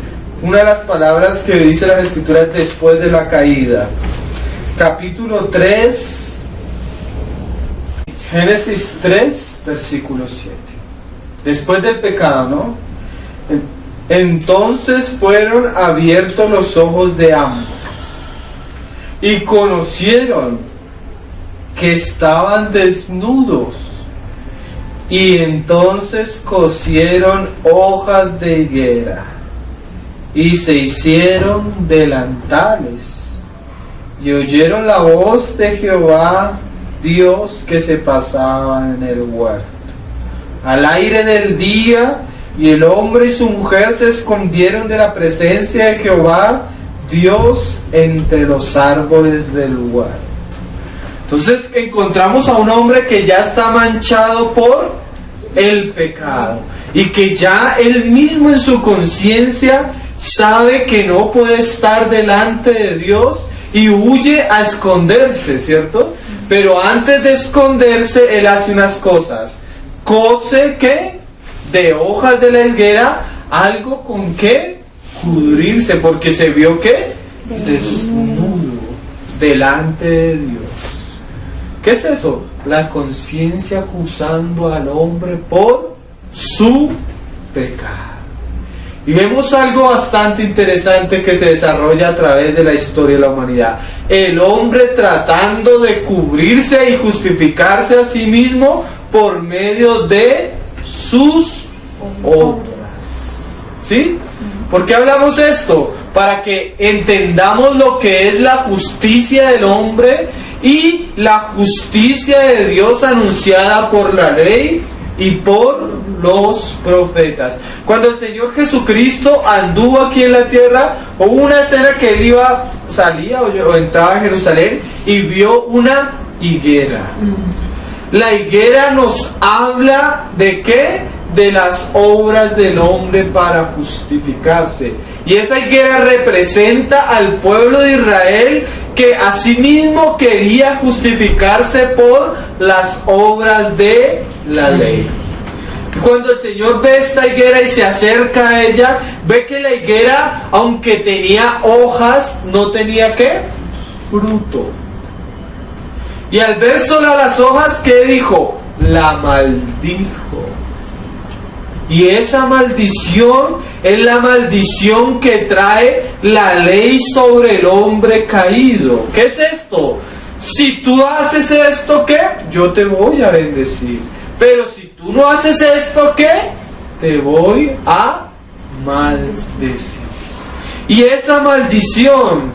una de las palabras que dice las Escrituras después de la caída. Capítulo 3, Génesis 3, versículo 7. Después del pecado, ¿no? Entonces fueron abiertos los ojos de ambos y conocieron que estaban desnudos, y entonces cosieron hojas de higuera y se hicieron delantales, y oyeron la voz de Jehová Dios que se pasaba en el huerto al aire del día, y el hombre y su mujer se escondieron de la presencia de Jehová Dios entre los árboles del huerto. Entonces encontramos a un hombre que ya está manchado por el pecado y que ya él mismo en su conciencia sabe que no puede estar delante de Dios y huye a esconderse, ¿cierto? Pero antes de esconderse él hace unas cosas. Cose ¿qué? De hojas de la higuera algo con que cubrirse, porque se vio que desnudo delante de Dios. ¿Qué es eso? La conciencia acusando al hombre por su pecado. Y vemos algo bastante interesante que se desarrolla a través de la historia de la humanidad. El hombre tratando de cubrirse y justificarse a sí mismo por medio de sus obras. ¿Sí? ¿Por qué hablamos esto? para que entendamos lo que es la justicia del hombre y la justicia de Dios anunciada por la ley y por los profetas. Cuando el Señor Jesucristo anduvo aquí en la tierra, hubo una escena que él salía o entraba a Jerusalén y vio una higuera. La higuera nos habla ¿de qué? De las obras del hombre para justificarse. Y esa higuera representa al pueblo de Israel, que asimismo quería justificarse por las obras de la ley. Cuando el Señor ve esta higuera y se acerca a ella, ve que la higuera, aunque tenía hojas, no tenía ¿qué? Fruto. Y al ver sola las hojas, ¿qué dijo? La maldijo. Y esa maldición es la maldición que trae la ley sobre el hombre caído. ¿Qué es esto? Si tú haces esto, ¿qué? Yo te voy a bendecir. Pero si tú no haces esto, ¿qué? Te voy a maldecir. Y esa maldición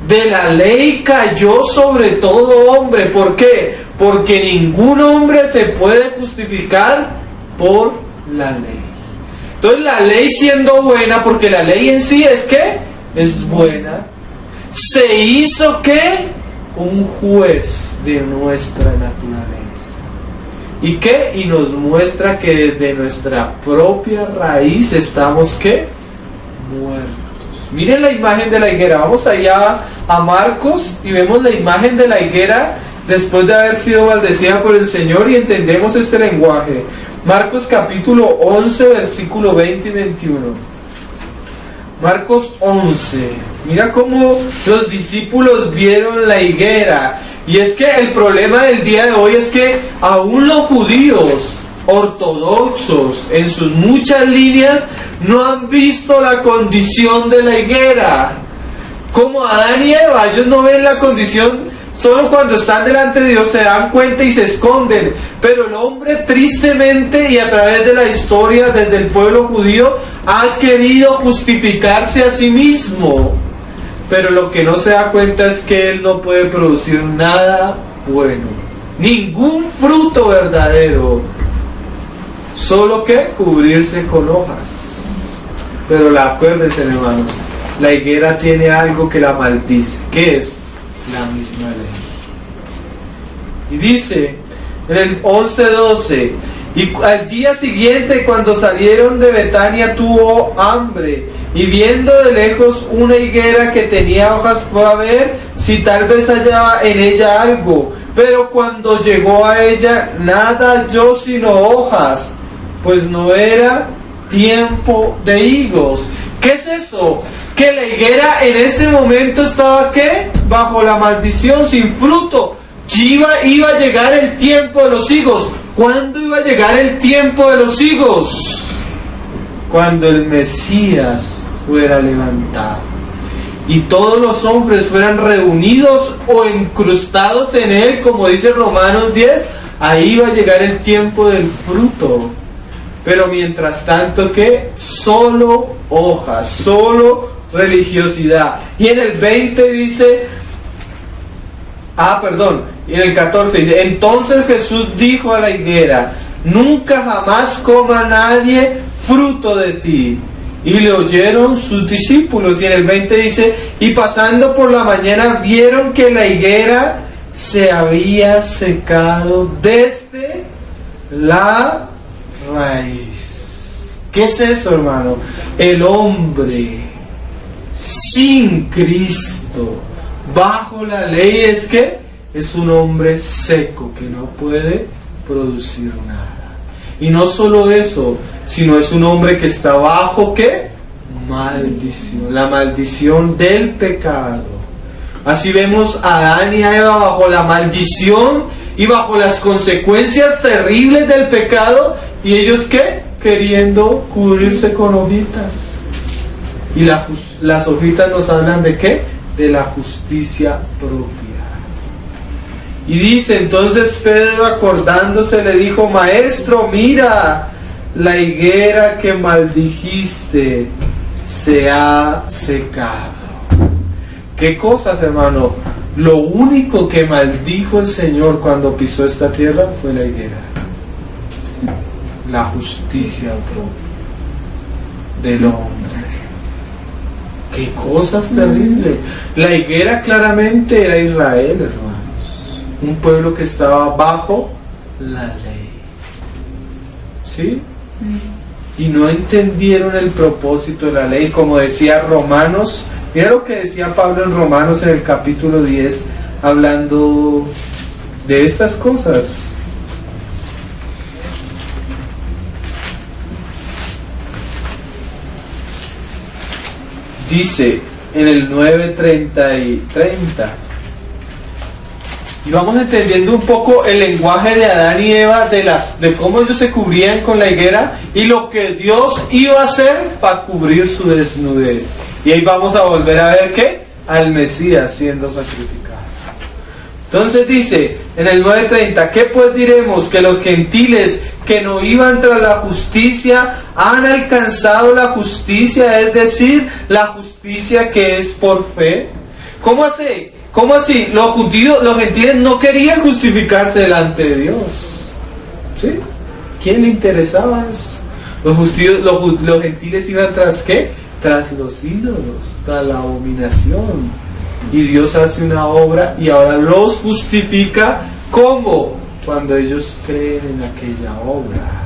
de la ley cayó sobre todo hombre. ¿Por qué? Porque ningún hombre se puede justificar por la ley. Entonces la ley, siendo buena, porque la ley en sí es ¿qué? Es buena, se hizo ¿qué? Un juez de nuestra naturaleza. ¿Y qué? Y nos muestra que desde nuestra propia raíz estamos ¿qué? Muertos. Miren la imagen de la higuera. Vamos allá a Marcos y vemos la imagen de la higuera después de haber sido maldecida por el Señor, y entendemos este lenguaje. Marcos capítulo 11, versículo 20 y 21. Marcos 11. Mira cómo los discípulos vieron la higuera. Y es que el problema del día de hoy es que aún los judíos ortodoxos, en sus muchas líneas, no han visto la condición de la higuera. Como Adán y Eva, ellos no ven la condición. Solo cuando están delante de Dios se dan cuenta y se esconden. Pero el hombre, tristemente, y a través de la historia desde el pueblo judío, ha querido justificarse a sí mismo. Pero lo que no se da cuenta es que él no puede producir nada bueno, ningún fruto verdadero. Solo que cubrirse con hojas. Pero acuérdense, hermanos, la higuera tiene algo que la maldice. ¿Qué es? La misma ley. Y dice en el 11:12: y al día siguiente, cuando salieron de Betania, tuvo hambre, y viendo de lejos una higuera que tenía hojas, fue a ver si tal vez hallaba en ella algo. Pero cuando llegó a ella, nada halló sino hojas, pues no era tiempo de higos. ¿Qué es eso? Que la higuera en ese momento estaba ¿qué? Bajo la maldición, sin fruto. Iba a llegar el tiempo de los higos. ¿Cuándo iba a llegar el tiempo de los higos? Cuando el Mesías fuera levantado y todos los hombres fueran reunidos o incrustados en él, como dice Romanos 10. Ahí va a llegar el tiempo del fruto. Pero mientras tanto, ¿qué? Solo hojas, solo religiosidad. Y en el 20 dice, y en el 14 dice: entonces Jesús dijo a la higuera: nunca jamás coma nadie fruto de ti. Y le oyeron sus discípulos. Y en el 20 dice: y pasando por la mañana vieron que la higuera se había secado desde la raíz. ¿Qué es eso, hermano? El hombre sin Cristo, bajo la ley, es que es un hombre seco que no puede producir nada. Y no solo eso, sino es un hombre que está bajo ¿qué? Maldición, la maldición del pecado. Así vemos a Adán y a Eva bajo la maldición y bajo las consecuencias terribles del pecado, y ellos ¿qué? Queriendo cubrirse con hojitas. Y las hojitas nos hablan de ¿qué? De la justicia propia. Y dice entonces Pedro, acordándose, le dijo: maestro, mira, la higuera que maldijiste se ha secado. ¿Qué cosas, hermano? Lo único que maldijo el Señor cuando pisó esta tierra fue la higuera. La justicia del hombre. Qué cosas terribles. La higuera claramente era Israel, hermanos. Un pueblo que estaba bajo la ley. ¿Sí? Y no entendieron el propósito de la ley, como decía Romanos. Mira lo que decía Pablo en Romanos en el capítulo 10, hablando de estas cosas. Dice en el 9:30 y 30. Y vamos entendiendo un poco el lenguaje de Adán y Eva, de cómo ellos se cubrían con la higuera y lo que Dios iba a hacer para cubrir su desnudez. Y ahí vamos a volver a ver ¿qué? Al Mesías siendo sacrificado. Entonces dice en el 9:30, ¿qué pues diremos? Que los gentiles que no iban tras la justicia han alcanzado la justicia, es decir, la justicia que es por fe. ¿Cómo así? ¿Cómo así? Los gentiles no querían justificarse delante de Dios. ¿Sí? ¿Quién le interesaba eso? Los gentiles iban tras ¿qué? Tras los ídolos, tras la abominación. Y Dios hace una obra y ahora los justifica. ¿Cómo? Cuando ellos creen en aquella obra.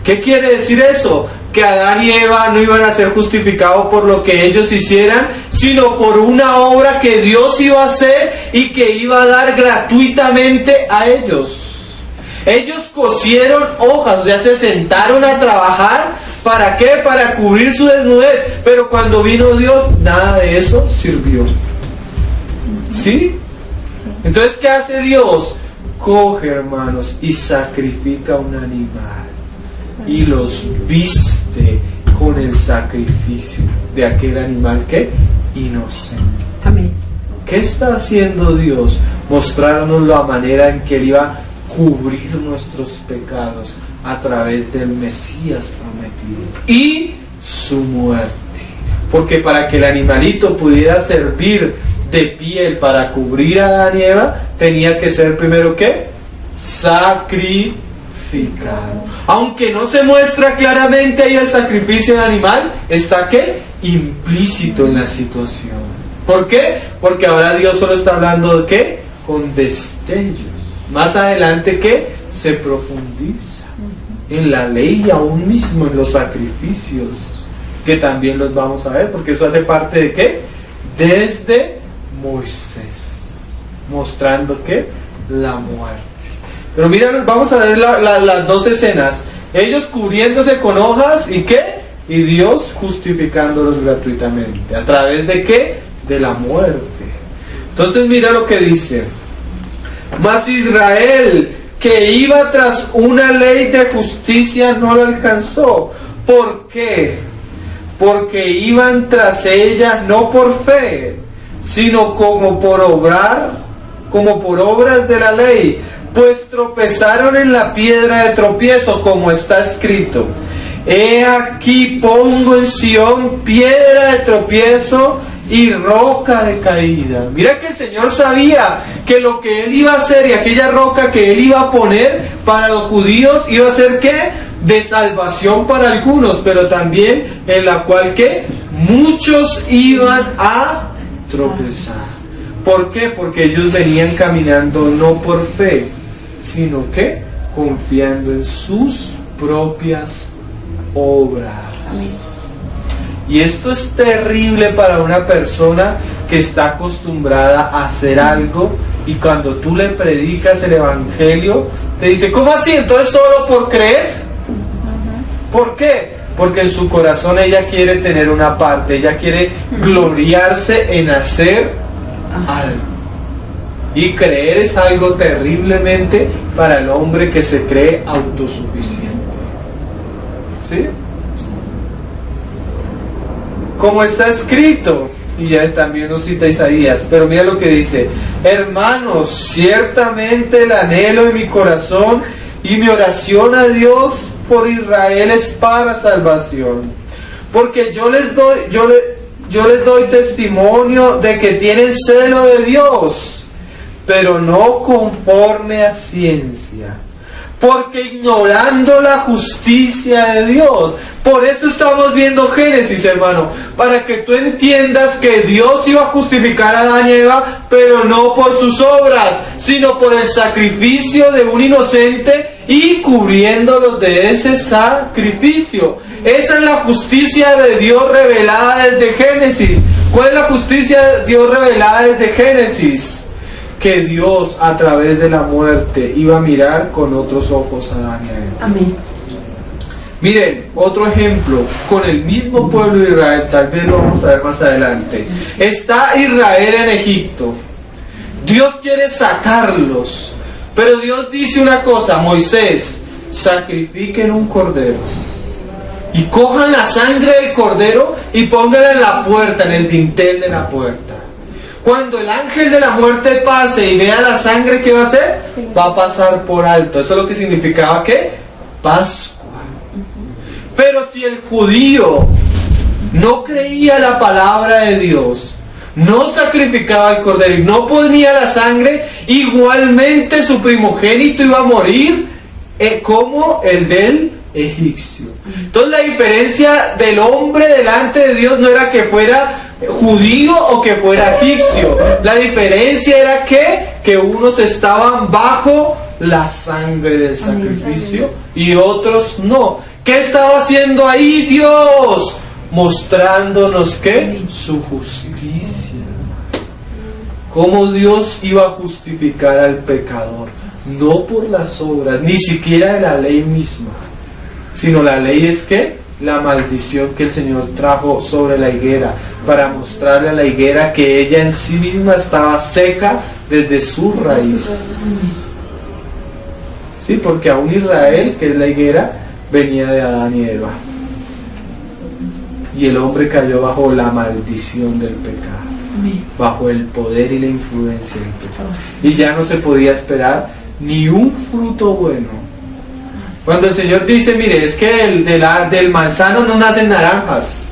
¿Qué quiere decir eso? Que Adán y Eva no iban a ser justificados por lo que ellos hicieran, sino por una obra que Dios iba a hacer y que iba a dar gratuitamente a ellos. Ellos cosieron hojas, o sea, se sentaron a trabajar. ¿Para qué? Para cubrir su desnudez. Pero cuando vino Dios, nada de eso sirvió. ¿Sí? Entonces, ¿qué hace Dios? Coge, hermanos, y sacrifica un animal y los viste con el sacrificio de aquel animal que inocente. Amén. ¿Qué está haciendo Dios? Mostrarnos la manera en que Él iba a cubrir nuestros pecados a través del Mesías prometido y su muerte. Porque para que el animalito pudiera servir de piel para cubrir a Adán y Eva, tenía que ser primero ¿qué? Sacrificado. Aunque no se muestra claramente ahí el sacrificio del animal, está ¿qué? Implícito en la situación. ¿Por qué? Porque ahora Dios solo está hablando de ¿qué? Con destellos. Más adelante ¿qué? Se profundiza en la ley y aún mismo en los sacrificios, que también los vamos a ver, porque eso hace parte de ¿qué? Desde Moisés, mostrando ¿qué? La muerte. Pero mira, vamos a ver las dos escenas. Ellos cubriéndose con hojas y ¿qué? Y Dios justificándolos gratuitamente. ¿A través de qué? De la muerte. Entonces mira lo que dice. Mas Israel, que iba tras una ley de justicia, no la alcanzó. ¿Por qué? Porque iban tras ella no por fe, sino como por obras de la ley, pues tropezaron en la piedra de tropiezo, como está escrito: he aquí pongo en Sión piedra de tropiezo y roca de caída. Mira que el Señor sabía que lo que Él iba a hacer y aquella roca que Él iba a poner para los judíos iba a ser ¿qué? De salvación para algunos, pero también en la cual ¿qué? Muchos iban a tropezar. ¿Por qué? Porque ellos venían caminando no por fe, sino que confiando en sus propias obras. Amén. Y esto es terrible para una persona que está acostumbrada a hacer algo y cuando tú le predicas el evangelio te dice: ¿cómo así? ¿Entonces solo por creer? ¿Por qué? Porque en su corazón ella quiere tener una parte, ella quiere gloriarse en hacer algo. Y creer es algo terriblemente para el hombre que se cree autosuficiente. ¿Sí? Como está escrito, y ya también nos cita Isaías, pero mira lo que dice: hermanos, ciertamente el anhelo de mi corazón y mi oración a Dios por Israel es para salvación. porque yo les doy testimonio de que tienen celo de Dios, pero no conforme a ciencia, porque ignorando la justicia de Dios. Por eso estamos viendo Génesis, hermano, para que tú entiendas que Dios iba a justificar a Adán y Eva, pero no por sus obras, sino por el sacrificio de un inocente y cubriéndolos de ese sacrificio. Esa es la justicia de Dios revelada desde Génesis. ¿Cuál es la justicia de Dios revelada desde Génesis? Que Dios a través de la muerte iba a mirar con otros ojos a Adán y a Eva. Amén. Miren, otro ejemplo, con el mismo pueblo de Israel, tal vez lo vamos a ver más adelante. Está Israel en Egipto. Dios quiere sacarlos, pero Dios dice una cosa: Moisés, sacrifiquen un cordero y cojan la sangre del cordero y pónganla en la puerta, en el dintel de la puerta. Cuando el ángel de la muerte pase y vea la sangre, ¿qué va a hacer? Sí. Va a pasar por alto. Eso es lo que significaba, ¿qué? Pascua. Pero si el judío no creía la palabra de Dios, no sacrificaba el cordero y no ponía la sangre, igualmente su primogénito iba a morir como el del egipcio. Entonces la diferencia del hombre delante de Dios no era que fuera judío o que fuera egipcio. La diferencia era que unos estaban bajo la sangre del sacrificio y otros no. ¿Qué estaba haciendo ahí Dios? Mostrándonos ¿qué? Su justicia. Cómo Dios iba a justificar al pecador, no por las obras, ni siquiera de la ley misma, sino la ley es ¿qué? La maldición que el Señor trajo sobre la higuera, para mostrarle a la higuera que ella en sí misma estaba seca desde su raíz. Sí, porque aún Israel, que es la higuera, venía de Adán y Eva. Y el hombre cayó bajo la maldición del pecado, bajo el poder y la influencia del pecado. Y ya no se podía esperar ni un fruto bueno. Cuando el Señor dice, mire, es que del manzano no nacen naranjas,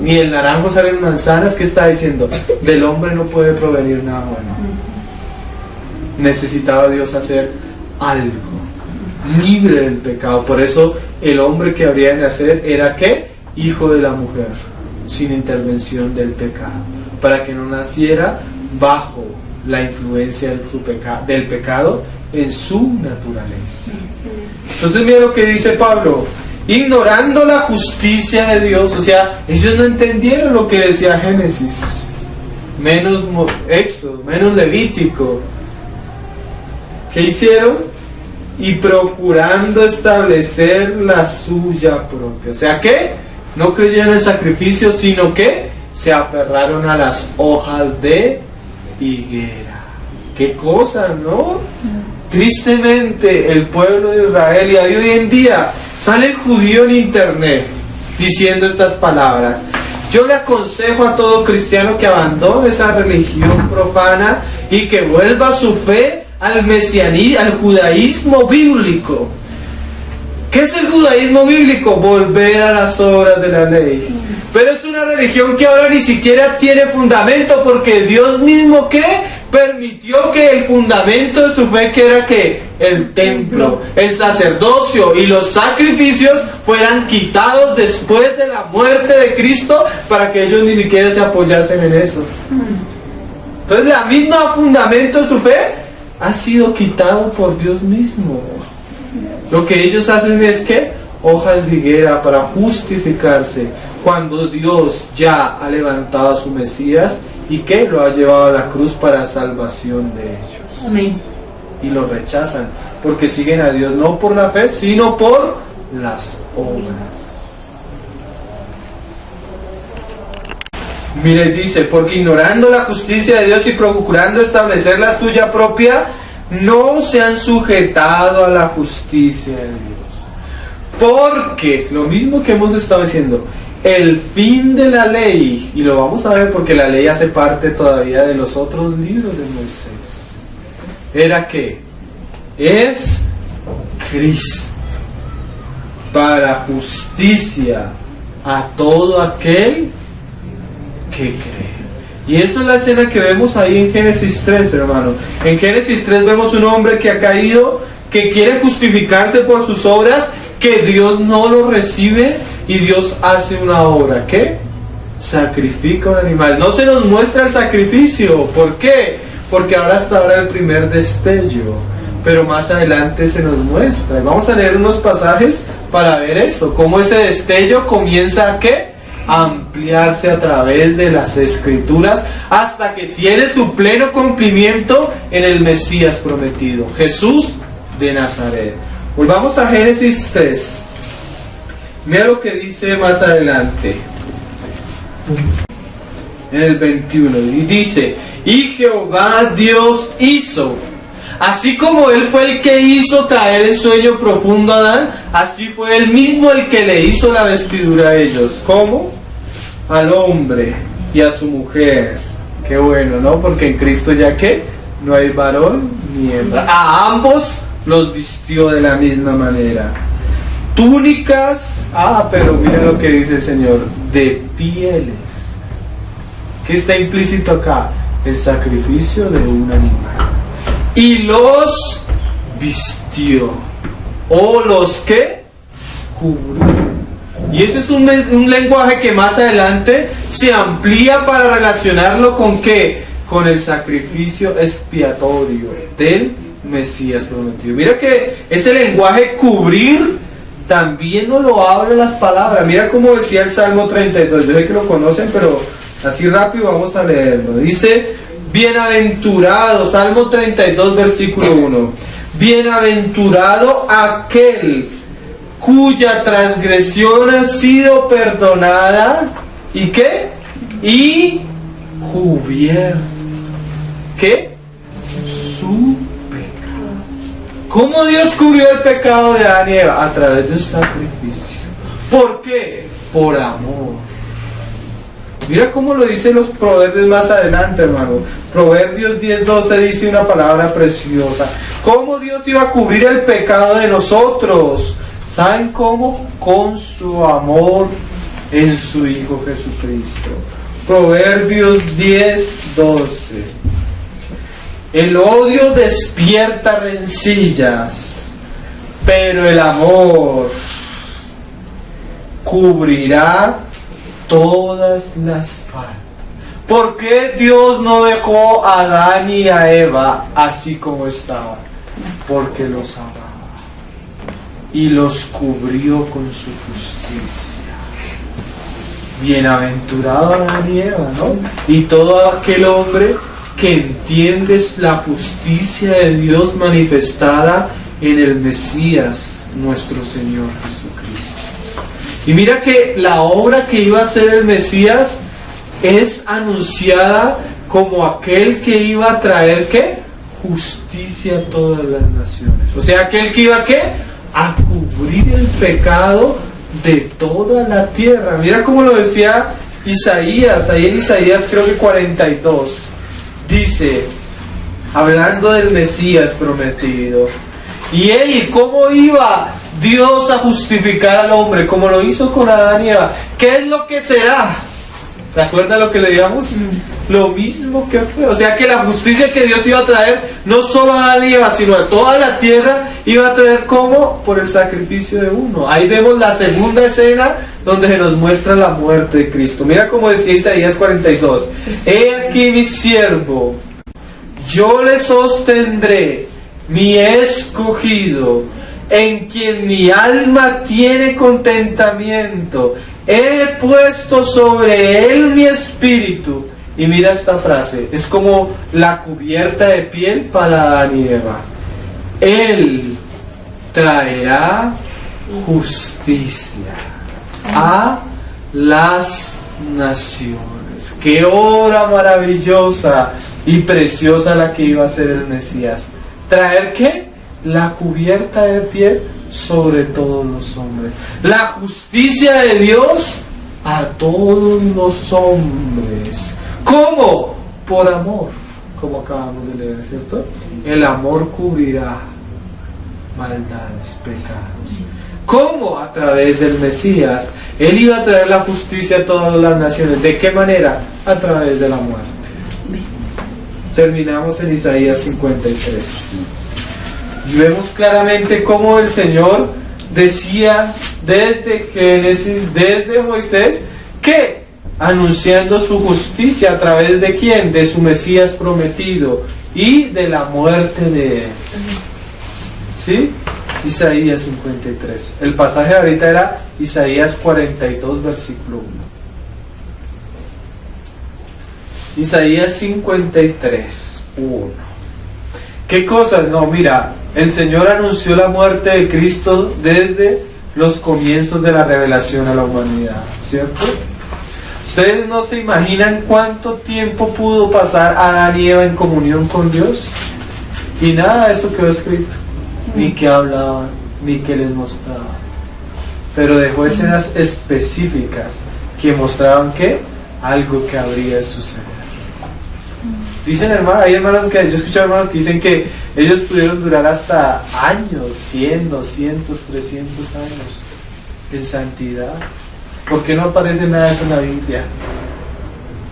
ni del naranjo salen manzanas, ¿qué está diciendo? Del hombre no puede provenir nada bueno. Necesitaba Dios hacer algo libre del pecado. Por eso el hombre que habría de nacer era ¿qué? Hijo de la mujer, sin intervención del pecado, para que no naciera bajo la influencia del pecado en su naturaleza. Entonces mira lo que dice Pablo: ignorando la justicia de Dios. O sea, ellos no entendieron lo que decía Génesis, menos Éxodo, menos Levítico. ¿Qué hicieron? Y procurando establecer la suya propia. O sea que no creyeron en el sacrificio, sino que se aferraron a las hojas de higuera. Qué cosa, ¿no? Tristemente el pueblo de Israel, y hoy en día sale el judío en internet diciendo estas palabras. Yo le aconsejo a todo cristiano que abandone esa religión profana y que vuelva a su fe al mesianismo, al judaísmo bíblico. ¿Qué es el judaísmo bíblico? Volver a las obras de la ley. Pero es una religión que ahora ni siquiera tiene fundamento, porque Dios mismo ¿qué? Permitió que el fundamento de su fe, que era que el templo, el sacerdocio y los sacrificios fueran quitados después de la muerte de Cristo, para que ellos ni siquiera se apoyasen en eso. Entonces la misma fundamento de su fe ha sido quitado por Dios mismo. Lo que ellos hacen es que hojas de higuera para justificarse, cuando Dios ya ha levantado a su Mesías y que lo ha llevado a la cruz para salvación de ellos. Amén. Y lo rechazan porque siguen a Dios no por la fe, sino por las obras. Mire, dice, porque ignorando la justicia de Dios y procurando establecer la suya propia, no se han sujetado a la justicia de Dios. Porque, lo mismo que hemos estado diciendo, el fin de la ley, y lo vamos a ver porque la ley hace parte todavía de los otros libros de Moisés, era que es Cristo, para justicia a todo aquel que cree. Y esa es la escena que vemos ahí en Génesis 3, hermano. En Génesis 3 vemos un hombre que ha caído, que quiere justificarse por sus obras, que Dios no lo recibe, y Dios hace una obra. ¿Qué? Sacrifica un animal. No se nos muestra el sacrificio. ¿Por qué? Porque ahora hasta ahora el primer destello, pero más adelante se nos muestra. Vamos a leer unos pasajes para ver eso, cómo ese destello comienza a ¿qué? A ampliarse a través de las Escrituras hasta que tiene su pleno cumplimiento en el Mesías prometido, Jesús de Nazaret. Volvamos a Génesis 3. Mira lo que dice más adelante, en el 21, y dice: y Jehová Dios hizo, así como Él fue el que hizo caer en sueño profundo a Adán, así fue Él mismo el que le hizo la vestidura a ellos. ¿Cómo? Al hombre y a su mujer. Qué bueno, ¿no? Porque en Cristo ya que no hay varón ni hembra. A ambos los vistió de la misma manera. Túnicas, pero miren lo que dice el Señor, de pieles. ¿Qué está implícito acá? El sacrificio de un animal. Y los vistió, o los que cubrió. Y ese es un lenguaje que más adelante se amplía para relacionarlo con ¿qué? Con el sacrificio expiatorio del Mesías prometido. Mira que ese lenguaje cubrir también nos lo hablan las palabras. Mira como decía el Salmo 32. Yo sé que lo conocen, pero así rápido vamos a leerlo. Dice: bienaventurado, Salmo 32, versículo 1. Bienaventurado aquel cuya transgresión ha sido perdonada. ¿Y qué? Y cubierto. ¿Qué? Su pecado. ¿Cómo Dios cubrió el pecado de Adán y Eva? A través de un sacrificio. ¿Por qué? Por amor. Mira cómo lo dicen los proverbios más adelante, hermano. Proverbios 10:12 dice una palabra preciosa. ¿Cómo Dios iba a cubrir el pecado de nosotros? ¿Saben cómo? Con su amor en su Hijo Jesucristo. Proverbios 10:12. El odio despierta rencillas, pero el amor cubrirá todas las faltas. ¿Por qué Dios no dejó a Adán y a Eva así como estaban? Porque los amaba y los cubrió con su justicia. Bienaventurado Adán y Eva, ¿no? Y todo aquel hombre que entiende la justicia de Dios manifestada en el Mesías, nuestro Señor Jesucristo. Y mira que la obra que iba a hacer el Mesías es anunciada como aquel que iba a traer ¿qué? Justicia a todas las naciones. O sea, aquel que iba ¿qué? A cubrir el pecado de toda la tierra. Mira cómo lo decía Isaías, ahí en Isaías creo que 42. Dice, hablando del Mesías prometido, y él, ¿cómo iba Dios a justificar al hombre? Como lo hizo con Adán y Eva. ¿Qué es lo que será? ¿Te acuerdas lo que le digamos? Lo mismo que fue. O sea que la justicia que Dios iba a traer, no solo a Adán y Eva, sino a toda la tierra, iba a traer ¿cómo? Por el sacrificio de uno. Ahí vemos la segunda escena donde se nos muestra la muerte de Cristo. Mira como decía Isaías 42. He aquí mi siervo, yo le sostendré, mi escogido, en quien mi alma tiene contentamiento. He puesto sobre él mi espíritu. Y mira esta frase, es como la cubierta de piel para Adán y Eva. Él traerá justicia a las naciones. Qué obra maravillosa y preciosa la que iba a hacer el Mesías. ¿Traer qué? La cubierta de piel sobre todos los hombres. La justicia de Dios a todos los hombres. ¿Cómo? Por amor, como acabamos de leer, ¿cierto? El amor cubrirá maldades, pecados. ¿Cómo? A través del Mesías. Él iba a traer la justicia a todas las naciones. ¿De qué manera? A través de la muerte. Terminamos en Isaías 53. Y vemos claramente cómo el Señor decía desde Génesis, desde Moisés, que anunciando su justicia a través de quién, de su Mesías prometido y de la muerte de él. ¿Sí? Isaías 53. El pasaje ahorita era Isaías 42, versículo 1. Isaías 53, 1. ¿Qué cosas? No, mira, el Señor anunció la muerte de Cristo desde los comienzos de la revelación a la humanidad, ¿cierto? ¿Ustedes no se imaginan cuánto tiempo pudo pasar Adán y Eva en comunión con Dios? Y nada de eso quedó escrito, ni que hablaban, ni que les mostraban. Pero dejó escenas específicas que mostraban que algo que habría de suceder. Dicen hermanos, hay hermanos que, yo he escuchado hermanos que dicen que ellos pudieron durar hasta años, 100, 200, 300 años en santidad. ¿Por qué no aparece nada de eso en la Biblia?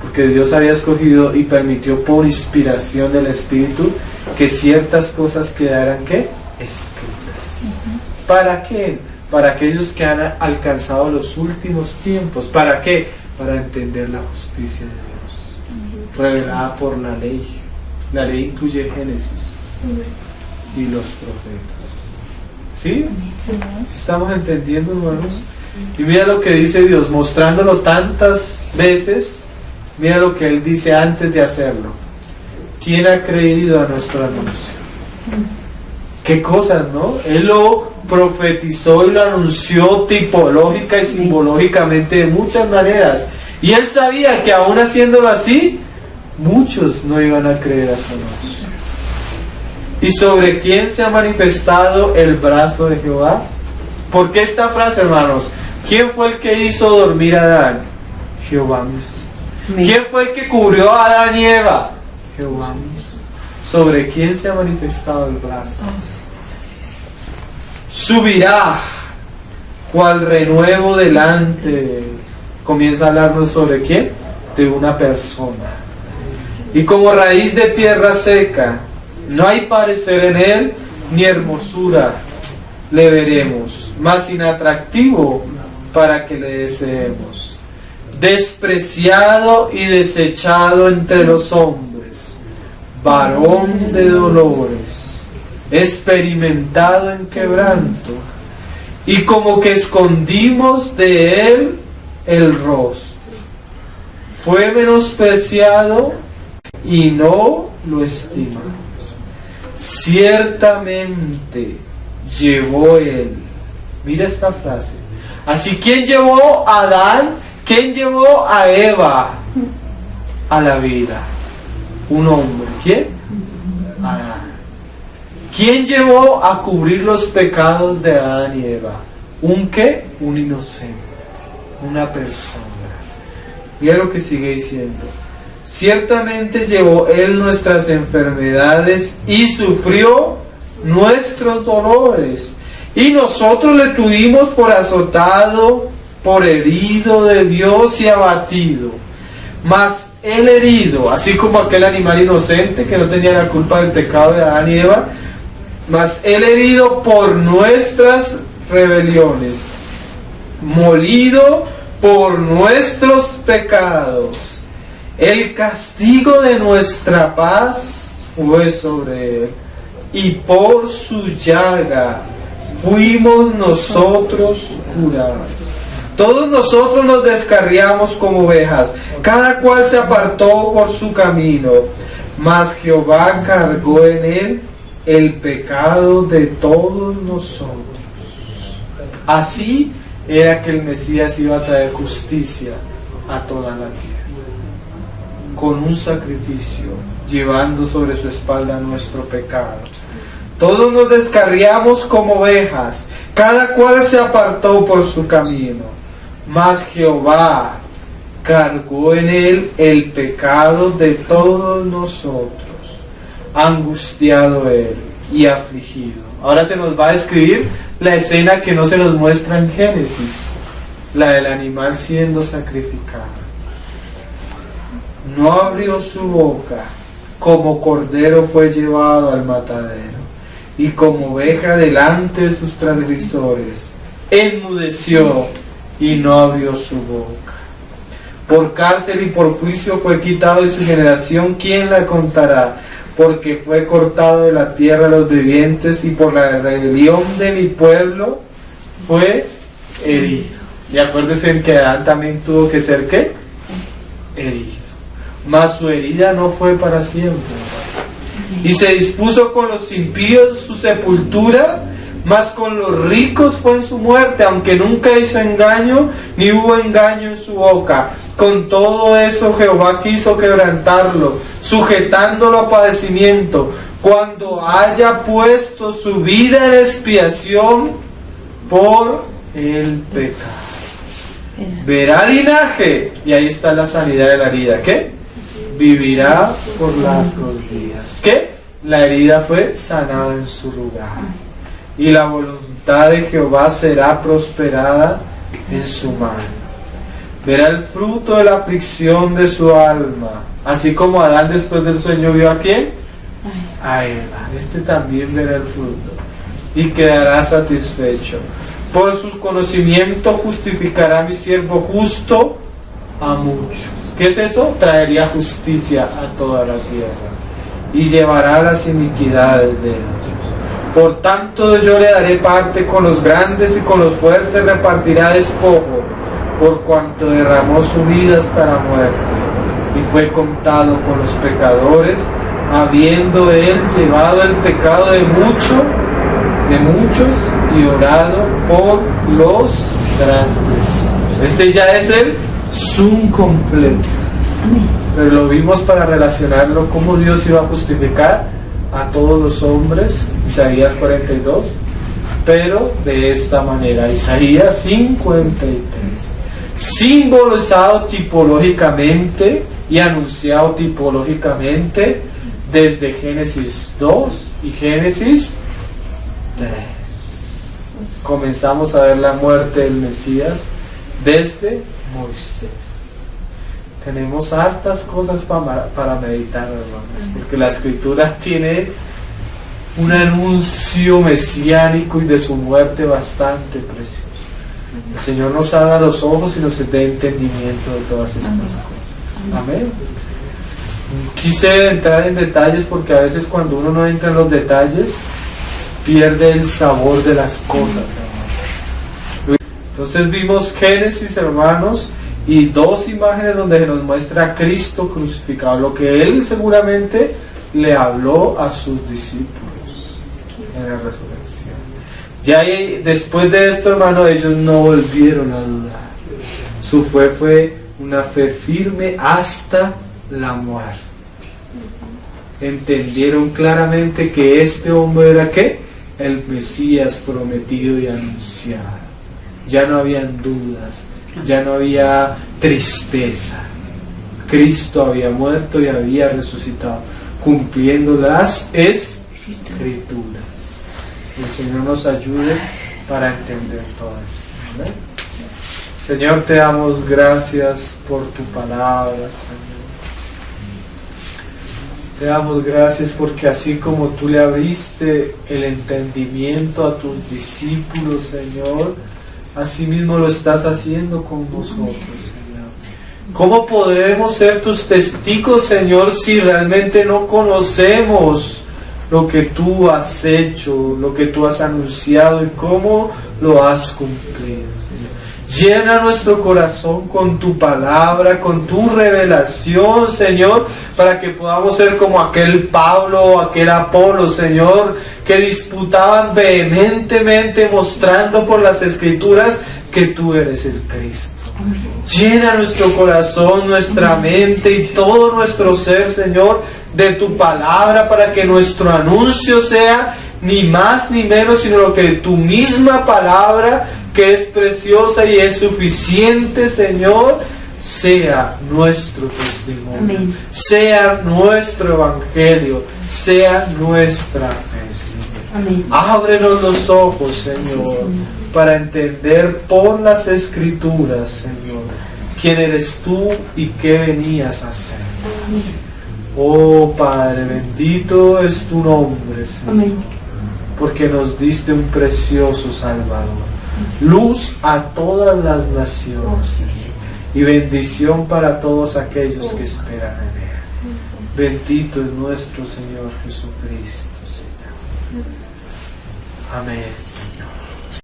Porque Dios había escogido y permitió por inspiración del Espíritu que ciertas cosas quedaran, ¿qué? Escritas. ¿Para qué? Para aquellos que han alcanzado los últimos tiempos. ¿Para qué? Para entender la justicia de Dios, revelada por la ley. La ley incluye Génesis y los profetas. ¿Sí? ¿Estamos entendiendo, hermanos? Y mira lo que dice Dios, mostrándolo tantas veces. Mira lo que Él dice antes de hacerlo. ¿Quién ha creído a nuestro anuncio? ¿Qué cosas, no? Él lo profetizó y lo anunció tipológica y simbológicamente de muchas maneras. Y Él sabía que aún haciéndolo así, muchos no iban a creer a su anuncio. ¿Y sobre quién se ha manifestado el brazo de Jehová? ¿Por qué esta frase, hermanos? ¿Quién fue el que hizo dormir a Adán? Jehová mismo. ¿Quién fue el que cubrió a Adán y Eva? Jehová mismo. ¿Sobre quién se ha manifestado el brazo? Subirá cual renuevo delante. Comienza a hablarnos sobre quién? De una persona. Y como raíz de tierra seca, no hay parecer en él, ni hermosura le veremos, más inatractivo para que le deseemos. Despreciado y desechado entre los hombres, varón de dolores, experimentado en quebranto, y como que escondimos de él el rostro. Fue menospreciado y no lo estimamos. Ciertamente llevó él. Mira esta frase. Así, ¿quién llevó a Adán? ¿Quién llevó a Eva a la vida? Un hombre. ¿Quién? Adán. ¿Quién llevó a cubrir los pecados de Adán y Eva? ¿Un qué? Un inocente. Una persona. Mira lo que sigue diciendo. Ciertamente llevó él nuestras enfermedades y sufrió nuestros dolores. Y nosotros le tuvimos por azotado, por herido de Dios y abatido. Mas el herido, así como aquel animal inocente que no tenía la culpa del pecado de Adán y Eva, mas el herido por nuestras rebeliones, molido por nuestros pecados. El castigo de nuestra paz fue sobre él, y por su llaga fuimos nosotros curados. Todos nosotros nos descarriamos como ovejas, cada cual se apartó por su camino, mas Jehová cargó en él el pecado de todos nosotros. Así era que el Mesías iba a traer justicia a toda la tierra, con un sacrificio, llevando sobre su espalda nuestro pecado. Todos nos descarriamos como ovejas, cada cual se apartó por su camino, mas Jehová cargó en él el pecado de todos nosotros, angustiado él y afligido. Ahora se nos va a describir la escena que no se nos muestra en Génesis, la del animal siendo sacrificado. No abrió su boca, como cordero fue llevado al matadero, y como oveja delante de sus transgresores, enmudeció y no abrió su boca. Por cárcel y por juicio fue quitado de su generación, ¿quién la contará? Porque fue cortado de la tierra de los vivientes, y por la rebelión de mi pueblo fue herido. Y acuérdense que Adán también tuvo que ser, ¿qué? Herido. Mas su herida no fue para siempre. Y se dispuso con los impíos su sepultura, mas con los ricos fue en su muerte, aunque nunca hizo engaño, ni hubo engaño en su boca. Con todo eso Jehová quiso quebrantarlo, sujetándolo a padecimiento, cuando haya puesto su vida en expiación por el pecado. Verá linaje, y ahí está la sanidad de la herida. ¿Qué? Vivirá por largos días. ¿Qué? La herida fue sanada en su lugar. Y la voluntad de Jehová será prosperada en su mano. Verá el fruto de la aflicción de su alma. Así como Adán después del sueño vio a ¿quién? A Eva. Este también verá el fruto y quedará satisfecho. Por su conocimiento justificará mi siervo justo a muchos. ¿Qué es eso? Traería justicia a toda la tierra y llevará las iniquidades de ellos. Por tanto yo le daré parte con los grandes, y con los fuertes repartirá despojo, por cuanto derramó su vida hasta la muerte y fue contado con los pecadores, habiendo él llevado el pecado de muchos y orado por los transgresores. Este ya es el sum completo, pero lo vimos para relacionarlo cómo Dios iba a justificar a todos los hombres, Isaías 42, pero de esta manera, Isaías 53, simbolizado tipológicamente y anunciado tipológicamente desde Génesis 2 y Génesis 3. Comenzamos a ver la muerte del Mesías desde Moisés. Tenemos hartas cosas para meditar, hermanos, porque la Escritura tiene un anuncio mesiánico y de su muerte bastante precioso. El Señor nos abra los ojos y nos dé entendimiento de todas estas cosas. Amén. Quise entrar en detalles porque a veces cuando uno no entra en los detalles pierde el sabor de las cosas, hermanos. Entonces vimos Génesis, hermanos, y dos imágenes donde se nos muestra a Cristo crucificado, lo que Él seguramente le habló a sus discípulos en la resurrección. Ya después de esto, hermano, ellos no volvieron a dudar. Su fe fue una fe firme hasta la muerte. Entendieron claramente que este hombre era ¿qué? El Mesías prometido y anunciado. Ya no habían dudas, ya no había tristeza. Cristo había muerto y había resucitado, cumpliendo las Escrituras. El Señor nos ayude para entender todo esto. ¿Amén? Señor, te damos gracias por tu palabra, Señor. Te damos gracias porque así como tú le abriste el entendimiento a tus discípulos, Señor, así mismo lo estás haciendo con nosotros, Señor. ¿Cómo podremos ser tus testigos, Señor, si realmente no conocemos lo que tú has hecho, lo que tú has anunciado y cómo lo has cumplido, Señor? Llena nuestro corazón con tu palabra, con tu revelación, Señor, para que podamos ser como aquel Pablo o aquel Apolo, Señor, que disputaban vehementemente mostrando por las Escrituras que tú eres el Cristo. Llena nuestro corazón, nuestra mente y todo nuestro ser, Señor, de tu palabra, para que nuestro anuncio sea ni más ni menos sino lo que tu misma palabra, que es preciosa y es suficiente, Señor, sea nuestro testimonio. Amén. Sea nuestro evangelio, sea nuestra fe, Señor. Amén. Ábrenos los ojos, Señor, para entender por las Escrituras, Señor, quién eres tú y qué venías a hacer. Amén. Oh Padre, bendito es tu nombre, Señor, Amén. porque nos diste un precioso Salvador, luz a todas las naciones, Señor, y bendición para todos aquellos que esperan en Él. Bendito es nuestro Señor Jesucristo, Señor. Amén, Señor.